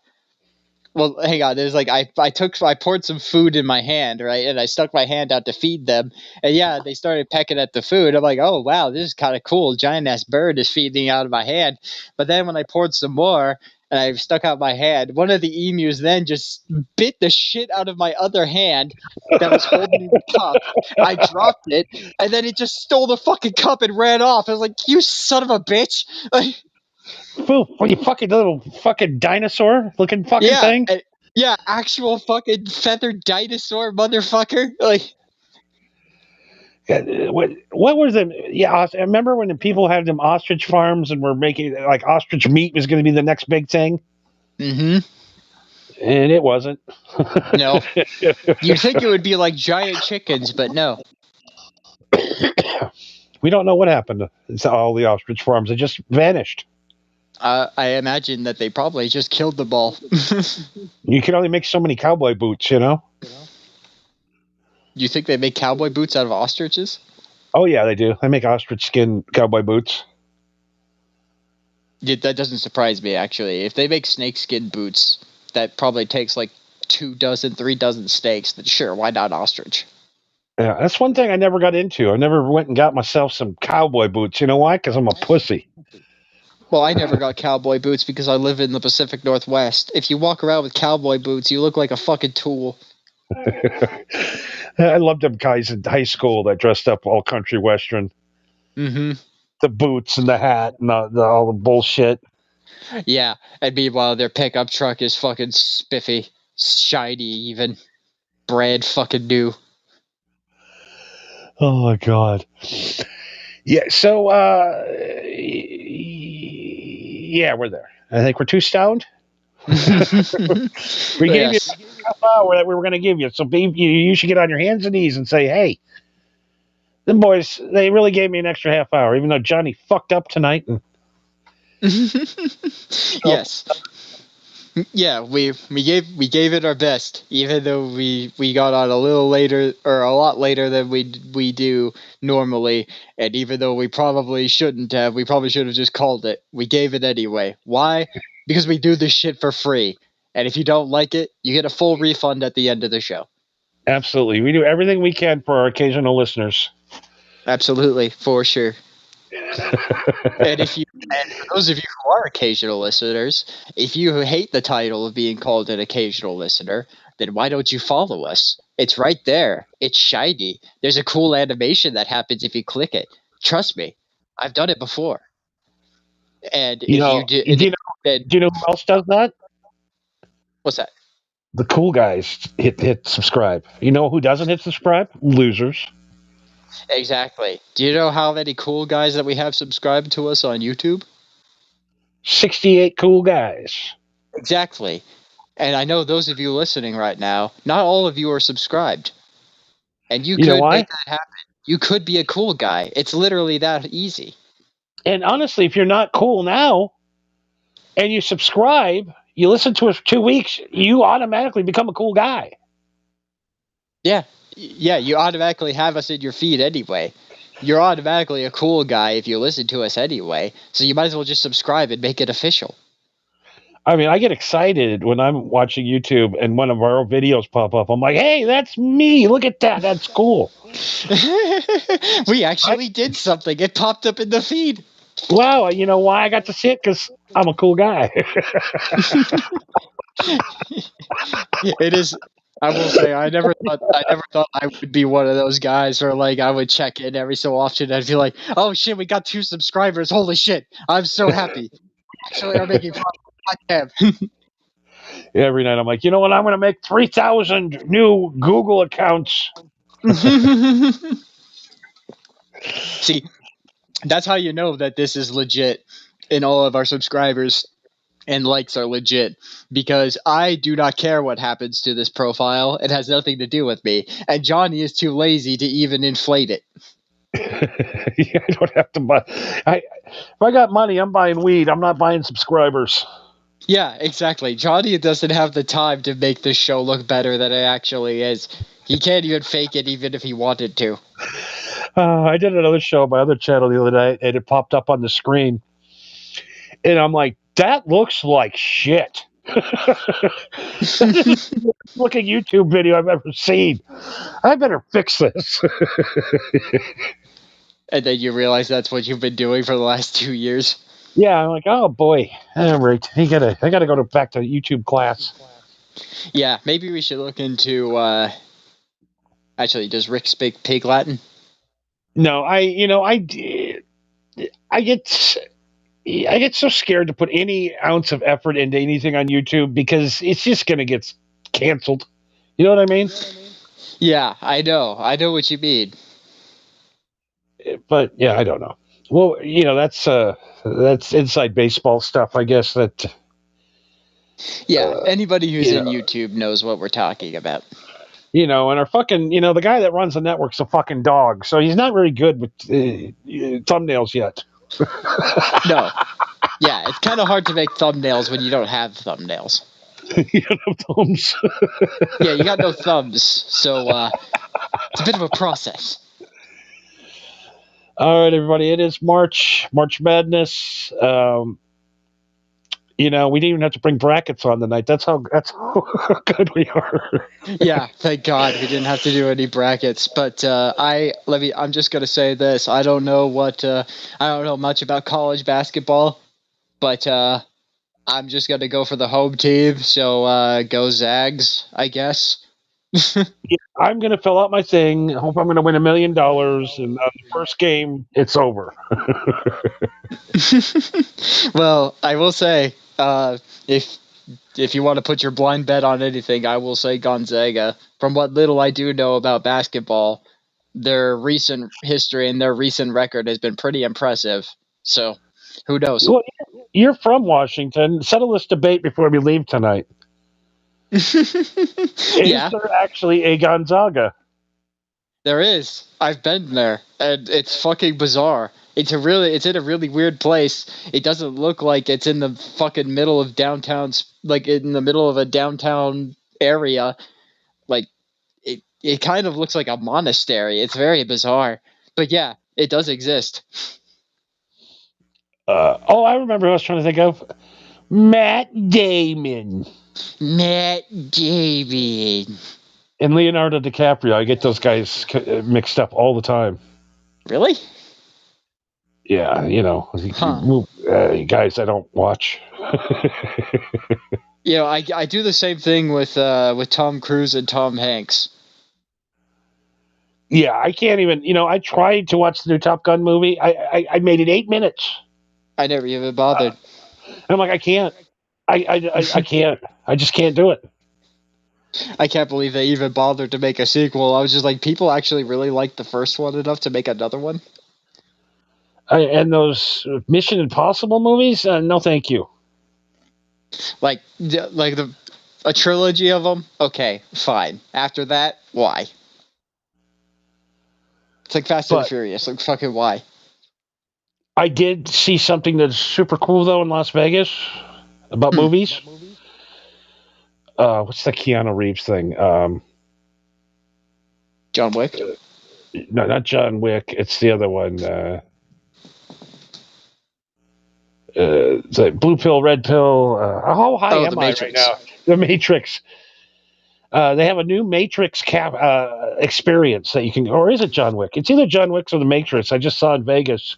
Well, hang on. There's like I poured some food in my hand, right, and I stuck my hand out to feed them, and yeah, they started pecking at the food. I'm like, oh wow, this is kind of cool. Giant ass bird is feeding out of my hand. But then when I poured some more and I stuck out my hand, one of the emus then just bit the shit out of my other hand that was holding the cup. I dropped it, and then it just stole the fucking cup and ran off. I was like, you son of a bitch! Like, you fucking little fucking dinosaur looking fucking thing. Yeah, actual fucking feathered dinosaur motherfucker. Like, what was it? Yeah, I remember when the people had them ostrich farms and were making like ostrich meat was going to be the next big thing. Mm-hmm. And it wasn't. No. You'd think it would be like giant chickens, but no. We don't know what happened to all the ostrich farms. They just vanished. I imagine that they probably just killed the ball. You can only make so many cowboy boots, you know? You think they make cowboy boots out of ostriches? Oh, yeah, they do. They make ostrich skin cowboy boots. Yeah, that doesn't surprise me, actually. If they make snake skin boots, that probably takes like 3 dozen snakes. Then sure, why not ostrich? Yeah, that's one thing I never got into. I never went and got myself some cowboy boots. You know why? Because I'm a pussy. Well, I never got cowboy boots because I live in the Pacific Northwest. If you walk around with cowboy boots, you look like a fucking tool. I loved them guys in high school that dressed up all country western. Mm-hmm. The boots and the hat and all the bullshit. Yeah, and meanwhile, their pickup truck is fucking spiffy, shiny even. Brand fucking new. Oh, my God. Yeah, so, yeah, we're there. I think we're too stoned. we half hour that we were going to give you. So you should get on your hands and knees and say, hey, them boys, they really gave me an extra half hour, even though Johnny fucked up tonight. And Yes. Yeah, we gave it our best, even though we got on a little later, or a lot later than we do normally, and even though we probably shouldn't have, we probably should have just called it. We gave it anyway. Why? Because we do this shit for free, and if you don't like it, you get a full refund at the end of the show. Absolutely, we do everything we can for our occasional listeners. Absolutely, for sure. And for those of you who are occasional listeners, if you hate the title of being called an occasional listener, then why don't you follow us? It's right there. It's shiny. There's a cool animation that happens if you click it. Trust me, I've done it before. And Do you know who else does that? What's that? The cool guys hit subscribe. You know who doesn't hit subscribe? Losers. Exactly. Do you know how many cool guys that we have subscribed to us on YouTube? 68 cool guys. Exactly. And I know those of you listening right now, not all of you are subscribed. And you know could why? make that happen. You could be a cool guy. It's literally that easy. And honestly, if you're not cool now and you subscribe, you listen to us for 2 weeks, you automatically become a cool guy. Yeah. Yeah, you automatically have us in your feed anyway. You're automatically a cool guy if you listen to us anyway. So you might as well just subscribe and make it official. I mean, I get excited when I'm watching YouTube and one of our videos pop up. I'm like, hey, that's me. Look at that. That's cool. We actually did something. It popped up in the feed. Wow, you know why I got to see it? Because I'm a cool guy. It is. I will say, I never thought I would be one of those guys where like I would check in every so often. I'd be like, oh shit, we got 2 subscribers. Holy shit, I'm so happy. Actually, I'm making fun. Every night I'm like, you know what? I'm going to make 3,000 new Google accounts. See, that's how you know that this is legit, and all of our subscribers and likes are legit, because I do not care what happens to this profile. It has nothing to do with me, and Johnny is too lazy to even inflate it. Yeah, I don't have to buy. If I got money, I'm buying weed. I'm not buying subscribers. Yeah, exactly. Johnny doesn't have the time to make this show look better than it actually is. He can't even fake it, even if he wanted to. I did another show on my other channel the other night, and it popped up on the screen. And I'm like, that looks like shit. This is the worst looking YouTube video I've ever seen. I better fix this. And then you realize that's what you've been doing for the last 2 years. Yeah, I'm like, oh boy. All right. I gotta go back to YouTube class. Yeah, maybe we should look into actually, does Rick speak Pig Latin? No, I get so scared to put any ounce of effort into anything on YouTube because it's just gonna get canceled. You know what I mean? Yeah, I know what you mean. But yeah, I don't know. Well, that's inside baseball stuff, I guess. That yeah, anybody who's in YouTube knows what we're talking about. And our fucking, the guy that runs the network's a fucking dog, so he's not very good with thumbnails yet. No. Yeah, it's kind of hard to make thumbnails when you don't have thumbnails. You don't have thumbs. Yeah, you got no thumbs, so it's a bit of a process. All right, everybody, it is March Madness. We didn't even have to bring brackets on tonight. That's how good we are. Yeah, thank God we didn't have to do any brackets. But I'm just gonna say this: I don't know much about college basketball, but I'm just gonna go for the home team. So go Zags, I guess. I'm gonna fill out my thing. Hope I'm gonna win $1 million, and on the first game, it's over. Well, I will say, if you want to put your blind bet on anything, I will say Gonzaga. From what little I do know about basketball, their recent history and their recent record has been pretty impressive. So, who knows? Well, you're from Washington. Settle this debate before we leave tonight. Yeah. Is there actually a Gonzaga? There is. I've been there, and it's fucking bizarre. It's in a really weird place. It doesn't look like it's in the fucking middle of downtown, like in the middle of a downtown area. Like, it kind of looks like a monastery. It's very bizarre. But yeah, it does exist. I remember who I was trying to think of. Matt Damon. Matt Damon. And Leonardo DiCaprio. I get those guys mixed up all the time. Really? Yeah, guys I don't watch. I do the same thing with Tom Cruise and Tom Hanks. Yeah, I can't even. I tried to watch the new Top Gun movie. I made it 8 minutes. I never even bothered. And I'm like, I can't. I can't. I just can't do it. I can't believe they even bothered to make a sequel. I was just like, people actually really liked the first one enough to make another one? And those Mission Impossible movies? No, thank you. A trilogy of them? Okay, fine. After that, why? It's like Fast and Furious. Like, fucking why? I did see something that's super cool, though, in Las Vegas about movies. What's the Keanu Reeves thing? John Wick? No, not John Wick. It's the other one. It's like Blue Pill, Red Pill. How high am I right now? The Matrix. They have a new Matrix experience that you can, or is it John Wick? It's either John Wick or the Matrix. I just saw in Vegas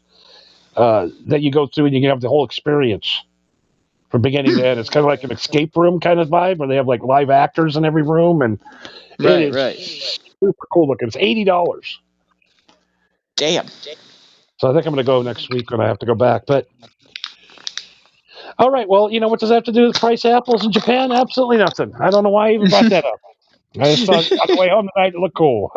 that you go through and you can have the whole experience from beginning to end. It's kind of like an escape room kind of vibe where they have like live actors in every room, and it is super cool looking. It's $80. Damn. So I think I'm going to go next week when I have to go back. But all right, well, what does that have to do with price apples in Japan? Absolutely nothing. I don't know why I even brought that up. I just thought on the way home tonight it looked cool.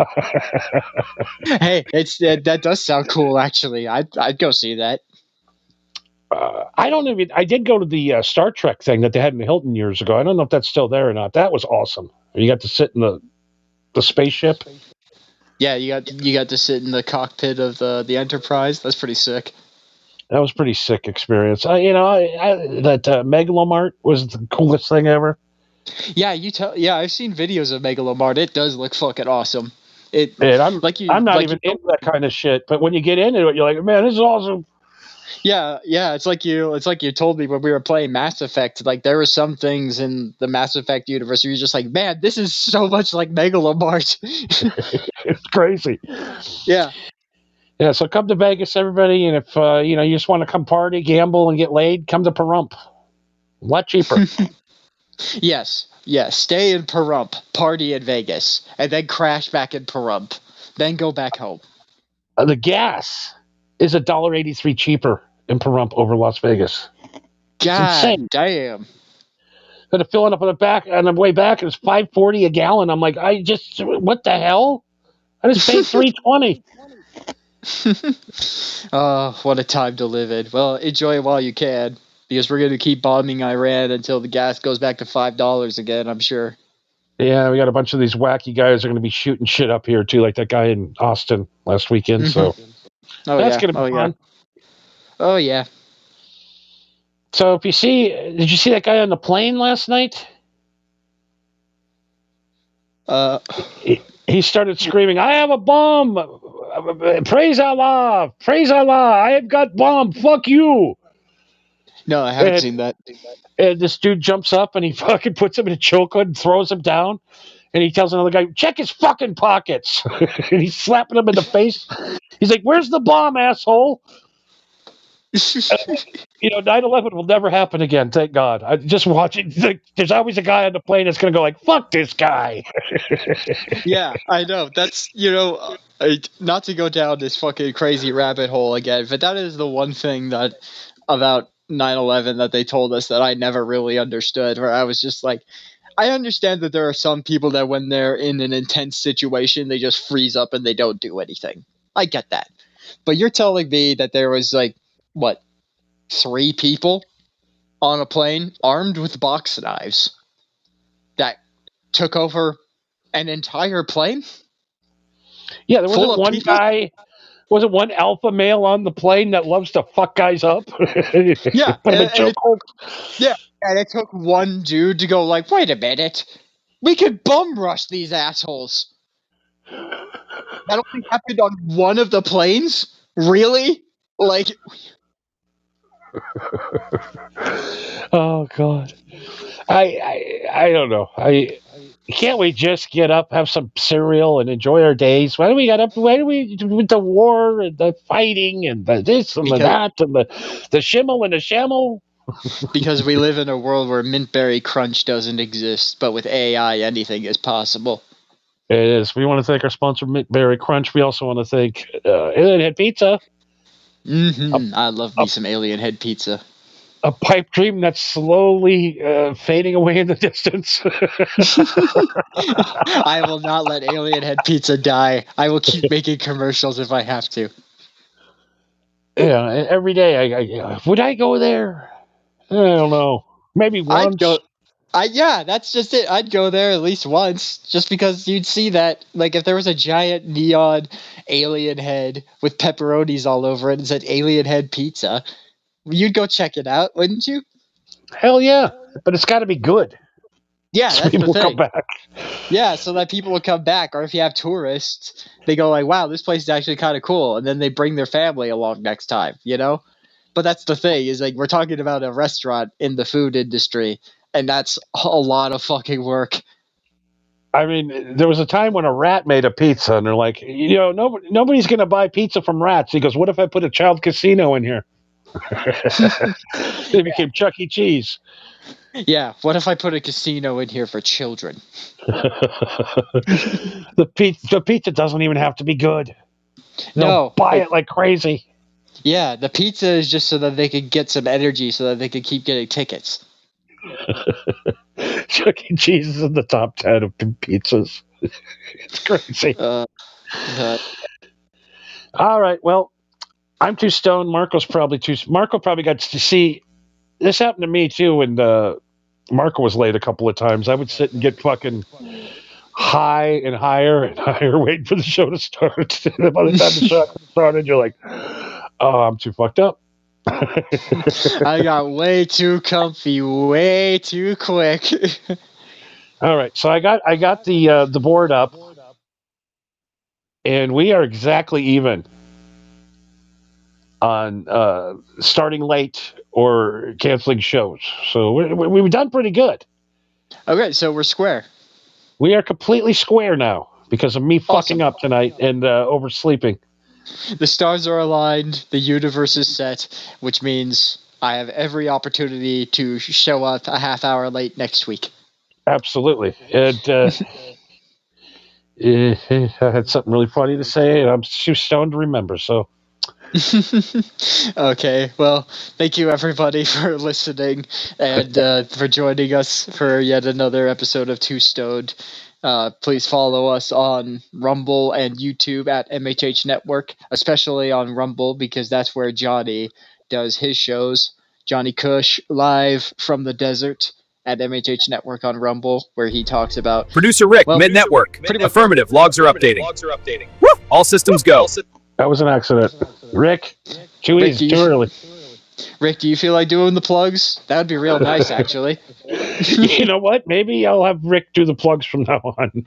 Hey, that does sound cool. Actually, I'd go see that. I did go to the Star Trek thing that they had in Hilton years ago. I don't know if that's still there or not. That was awesome. You got to sit in the spaceship. Yeah, you got to sit in the cockpit of the Enterprise. That's pretty sick. That was a pretty sick experience. That Megalomart was the coolest thing ever. Yeah, I've seen videos of Megalomart. It does look fucking awesome. I'm not even into that kind of shit, but when you get into it, you're like, man, this is awesome. Yeah, it's like you told me when we were playing Mass Effect. Like, there were some things in the Mass Effect universe where you're just like, man, this is so much like Megalomart. It's crazy. Yeah. Yeah, so come to Vegas, everybody, and if you just want to come party, gamble, and get laid, come to Pahrump. A lot cheaper. Yes. Stay in Pahrump, party in Vegas, and then crash back in Pahrump. Then go back home. The gas is $1.83 cheaper in Pahrump over Las Vegas. God damn. But to fill it up on the way back, it was $5.40 a gallon. I'm like, what the hell? I just paid $3.20. Oh, what a time to live in. Well, enjoy it while you can, because we're going to keep bombing Iran until the gas goes back to $5 again, I'm sure. Yeah, we got a bunch of these wacky guys are going to be shooting shit up here, too, like that guy in Austin last weekend. So that's going to be fun. Oh, yeah. So did you see that guy on the plane last night? He started screaming, I have a bomb! Praise Allah! Praise Allah! I have got bomb! Fuck you! No, I haven't seen that. And this dude jumps up and he fucking puts him in a chokehold and throws him down. And he tells another guy, check his fucking pockets! And he's slapping him in the face. He's like, where's the bomb, asshole? 9/11 will never happen again, thank God. I just watch it. There's always a guy on the plane that's going to go like, fuck this guy. Yeah, I know. That's, not to go down this fucking crazy rabbit hole again, but that is the one thing that about 9/11 that they told us that I never really understood, where I was just like, I understand that there are some people that when they're in an intense situation, they just freeze up and they don't do anything. I get that. But you're telling me that there was 3 people on a plane armed with box knives that took over an entire plane? Yeah, there Full wasn't of one people? guy. Wasn't one alpha male on the plane that loves to fuck guys up? Yeah, Put him in and chokehold. and it took one dude to go like, wait a minute, we could bum rush these assholes. That only happened on one of the planes? Really? Like, Oh god, I don't know. Can't we just get up, have some cereal, and enjoy our days? Why do we got up? Why do we with the war and the fighting and the this and the that and the shimmel and the shamel? because we live in a world where Mintberry Crunch doesn't exist, but with AI, anything is possible. It is. We want to thank our sponsor, Mintberry Crunch. We also want to thank Alien Head Pizza. I love me some Alien Head Pizza. A pipe dream that's slowly fading away in the distance. I will not let Alien Head Pizza die. I will keep making commercials if I have to. Yeah, every day. I would I go there? I don't know. Maybe once. Yeah, that's just it. I'd go there at least once, just because you'd see that. Like, if there was a giant neon alien head with pepperonis all over it and said Alien Head Pizza, you'd go check it out, wouldn't you? Hell yeah, but it's got to be good. Yeah, So that's people the come thing. back. Yeah, so that people will come back, or if you have tourists, they go like, wow, this place is actually kind of cool, and then they bring their family along next time, you know? But that's the thing, is like, we're talking about a restaurant in the food industry, and that's a lot of fucking work. I mean, there was a time when a rat made a pizza, and they're like, nobody's going to buy pizza from rats. He goes, what if I put a child casino in here? They became Chuck E. Cheese. Yeah, what if I put a casino in here for children? The pizza doesn't even have to be good. They'll buy it like crazy. Yeah, the pizza is just so that they could get some energy so that they could keep getting tickets. Chuck E. Cheese is in the top 10 of pizzas. It's crazy. All right, well, I'm too stoned. Marco's probably too. Marco probably got to see. This happened to me too when Marco was late a couple of times. I would sit and get fucking high and higher, waiting for the show to start. By the time the show started, you're like, oh, I'm too fucked up. I got way too comfy, way too quick. All right, so I got the board up, and we are exactly even on starting late or canceling shows. So we've done pretty good. Okay, so we're square. We are completely square now because of me fucking up tonight and oversleeping. The stars are aligned, the universe is set, which means I have every opportunity to show up a half hour late next week. Absolutely. And I had something really funny to say, and I'm too stoned to remember, so... Okay, well, thank you everybody for listening and for joining us for yet another episode of Too Stoned. Please follow us on Rumble and YouTube at MHH Network, especially on Rumble because that's where Johnny does his shows. Johnny Cush live from the desert at MHH Network on Rumble, where he talks about Producer Rick, Mid-Network. Affirmative, logs are updating. Woo! All systems go. That was an accident. Rick, too easy, too early. Rick, do you feel like doing the plugs? That would be real nice, actually. You know what? Maybe I'll have Rick do the plugs from now on.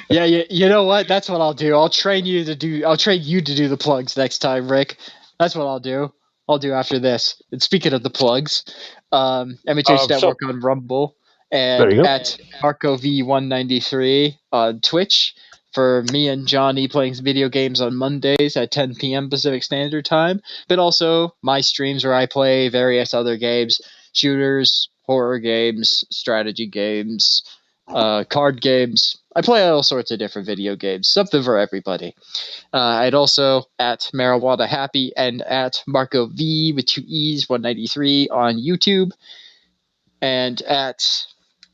Yeah, you know what? That's what I'll do. I'll train you to do the plugs next time, Rick. That's what I'll do. I'll do after this. And speaking of the plugs, MHH Network on Rumble and at MarcoV193 on Twitch for me and Johnny playing some video games on Mondays at 10 p.m. Pacific Standard Time, but also my streams where I play various other games, shooters, horror games, strategy games, card games. I play all sorts of different video games, something for everybody. I'd also at Marijuana Happy and at Marco V with 2 E's 193 on YouTube, and at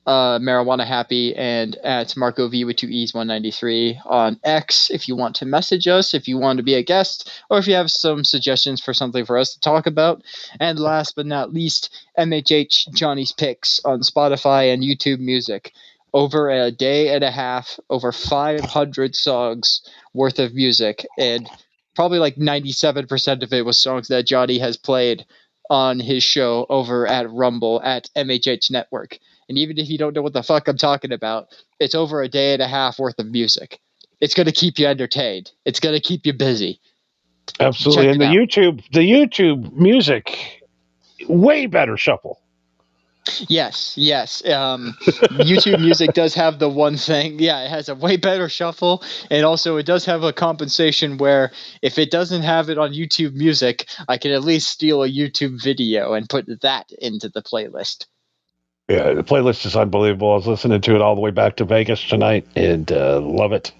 Marijuana Happy and at Marco V with 2 E's 193 on X if you want to message us, if you want to be a guest, or if you have some suggestions for something for us to talk about. And last but not least, MHH Johnny's Picks on Spotify and YouTube Music. over a day and a half, over 500 songs worth of music, and probably like 97% of it was songs that Johnny has played on his show over at Rumble at MHH Network. And even if you don't know what the fuck I'm talking about, it's over a day and a half worth of music. It's going to keep you entertained. It's going to keep you busy. Absolutely. Check And it out. the YouTube music, way better shuffle. Yes. YouTube Music does have the one thing. Yeah, it has a way better shuffle, and also it does have a compensation where if it doesn't have it on YouTube Music, I can at least steal a YouTube video and put that into the playlist. Yeah, the playlist is unbelievable. I was listening to it all the way back to Vegas tonight, and love it.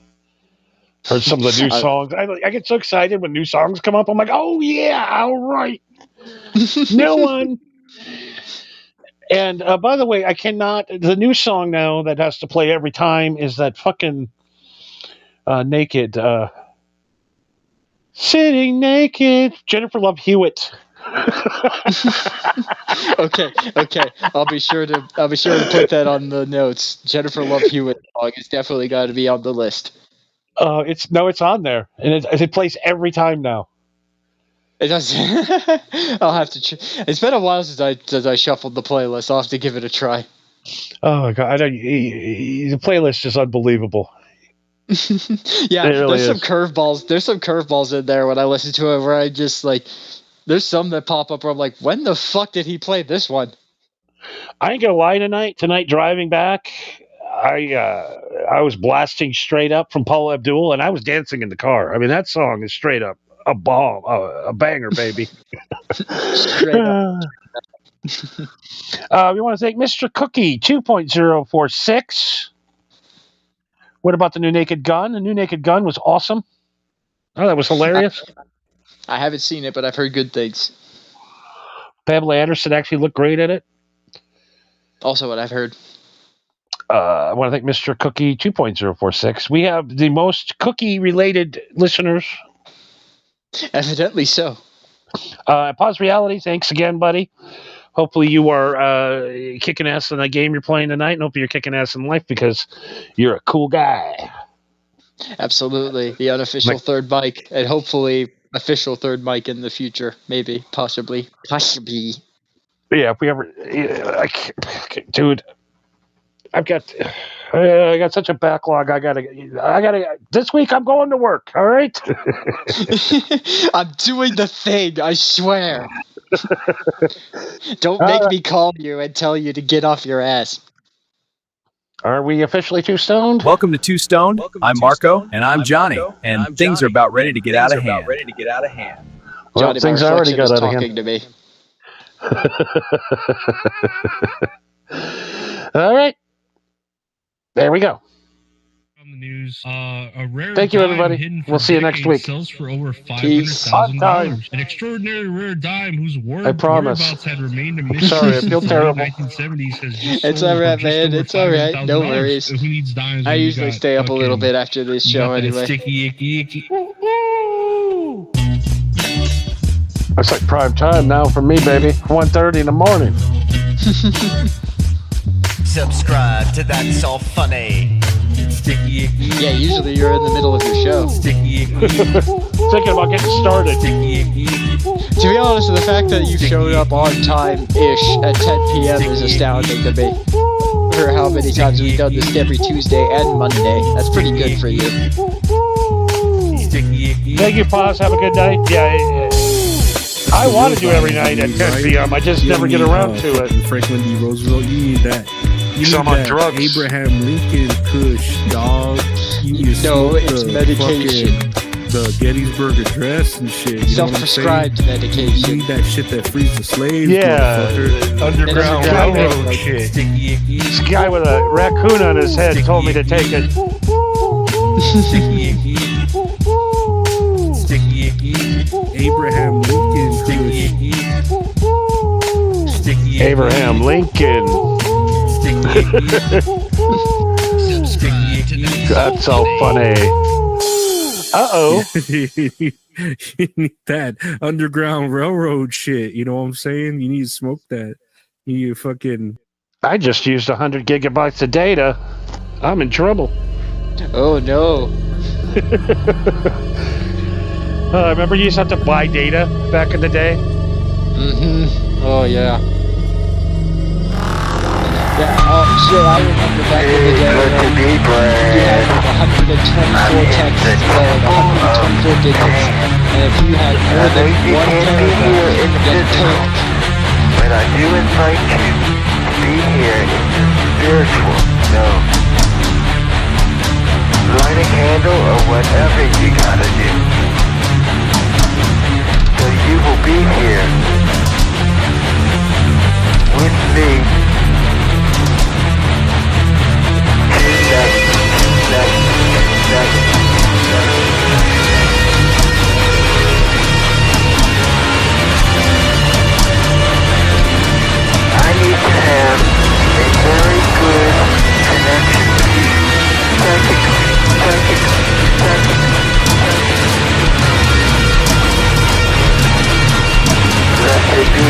Heard some of the new songs. I get so excited when new songs come up. I'm like, oh yeah, all right, new one. And by the way, I cannot. The new song now that has to play every time is that fucking naked, sitting naked, Jennifer Love Hewitt. Okay. I'll be sure to put that on the notes. Jennifer Love Hewitt song is definitely got to be on the list. It's on there, and it plays every time now. It does. I'll have to. It's been a while since I shuffled the playlist. I'll have to give it a try. Oh my god! The playlist is unbelievable. Yeah, really there's some is. curveballs. There's some curveballs in there when I listen to it where I just like. There's some that pop up where I'm like, when the fuck did he play this one? I ain't gonna lie. Tonight driving back, I was blasting straight up from Paula Abdul, and I was dancing in the car. I mean, that song is straight up a bomb, a banger, baby. Straight up. We want to thank Mr. Cookie 2.046. What about the new Naked Gun? The new Naked Gun was awesome. Oh, that was hilarious. I haven't seen it, but I've heard good things. Pamela Anderson actually looked great at it. Also, what I've heard. I want to thank Mr. Cookie 2.046. We have the most cookie-related listeners. Evidently so. Pause Reality, thanks again, buddy. Hopefully you are kicking ass in that game you're playing tonight, and hopefully you're kicking ass in life because you're a cool guy. Absolutely. The unofficial third mic, and hopefully official third mic in the future. Maybe. Possibly. Yeah, if we ever... dude, I got such a backlog. I gotta. This week I'm going to work. All right. I'm doing the thing. I swear. Don't make me call you and tell you to get off your ass. Are we officially Too Stoned? Welcome to Too Stoned. I'm Marco, and I'm Johnny, and things are about ready to get out of hand. Well, Johnny, things my already reflection got is out of hand. talking to me. All right. There we go. On the news, a rare Thank you, dime everybody. hidden for We'll see you next decades week. Sells for over Peace. On time. $500,000. An extraordinary rare dime whose I promise. whereabouts had remained a I'm mystery sorry, I since feel the terrible. late 1970s has just It's sold for alright, just man. over It's alright. No $500,000. worries. Who needs dimes? I when you usually got stay up a little fucking- bit after this you show got that anyway. Sticky, icky. It's like prime time now for me, baby. 1:30 in the morning. Subscribe to That's All Funny. Sticky, icky. Yeah, usually you're in the middle of your show. Sticky, icky. Thinking about getting started. To be honest, the fact that you showed up on time-ish at 10 p.m. is astounding to me. For how many times we've done this every Tuesday and Monday. That's pretty good for you. Thank you, Paz. Have a good night. Yeah, I want to do every night at 10 p.m. I just never get around to it. Franklin D. Roosevelt, you need that. You So need I'm on that drugs. Abraham Lincoln Kush, dog. You need to No, smoke it's the medication. fucking- The Gettysburg Address and shit. You know what I'm saying? Self-prescribed medication. You need that shit that frees the slaves. Yeah, motherfucker. Underground Railroad shit. This guy with a raccoon on his head told me to take it. Abraham Lincoln Kush. Abraham Lincoln. That's so funny. Uh-oh. You need that Underground Railroad shit. You know what I'm saying? You need to smoke that. You need to fucking I just used 100 gigabytes of data. I'm in trouble. Oh no. Remember you used to have to buy data back in the day? Mm-hmm. Oh yeah. Yeah, oh shit, I remember back in the day when you had like 124 texts, like 124 digits, and if you had more than one paragraph, you get tanked. But I do invite you to be here in your spiritual zone. Light a candle or whatever you gotta do. So you will be here with me. I need to have a very good connection with you. Psychically. Blessed be.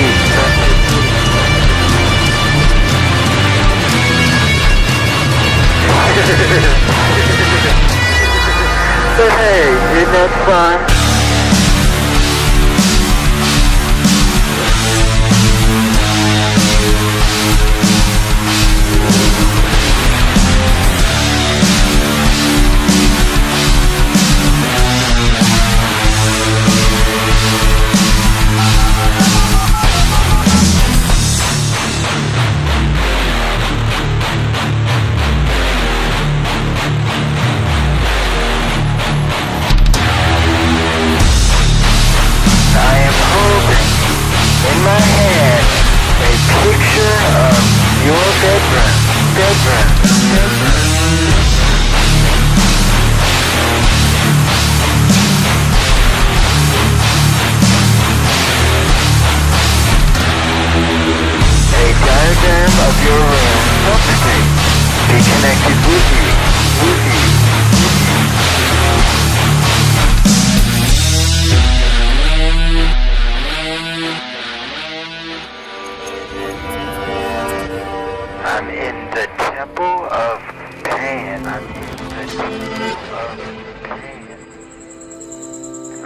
But hey, isn't that fun?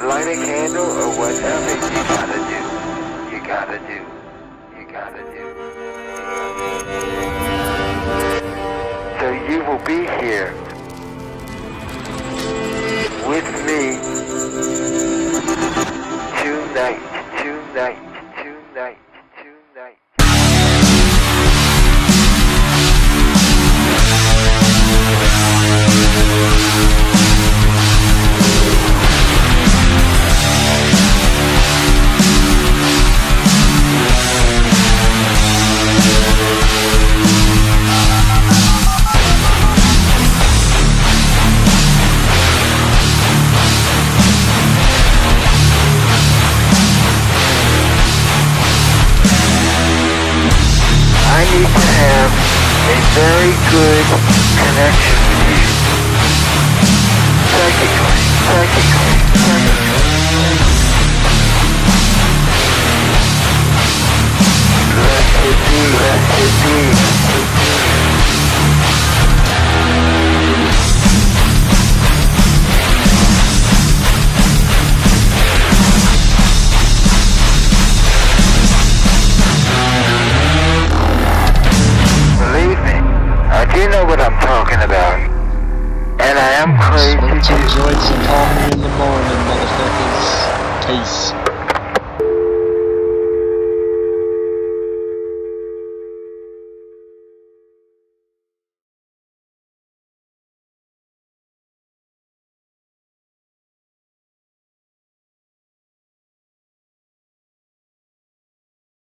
Light a candle or whatever you gotta do. You gotta do. You gotta do. So you will be here with me tonight. I need to have a very good connection with you. Psychically. Blessed be. Believe me, I do know what I'm talking about. And I am crazy. Smoke some joints and call me in the morning, motherfuckers. Peace.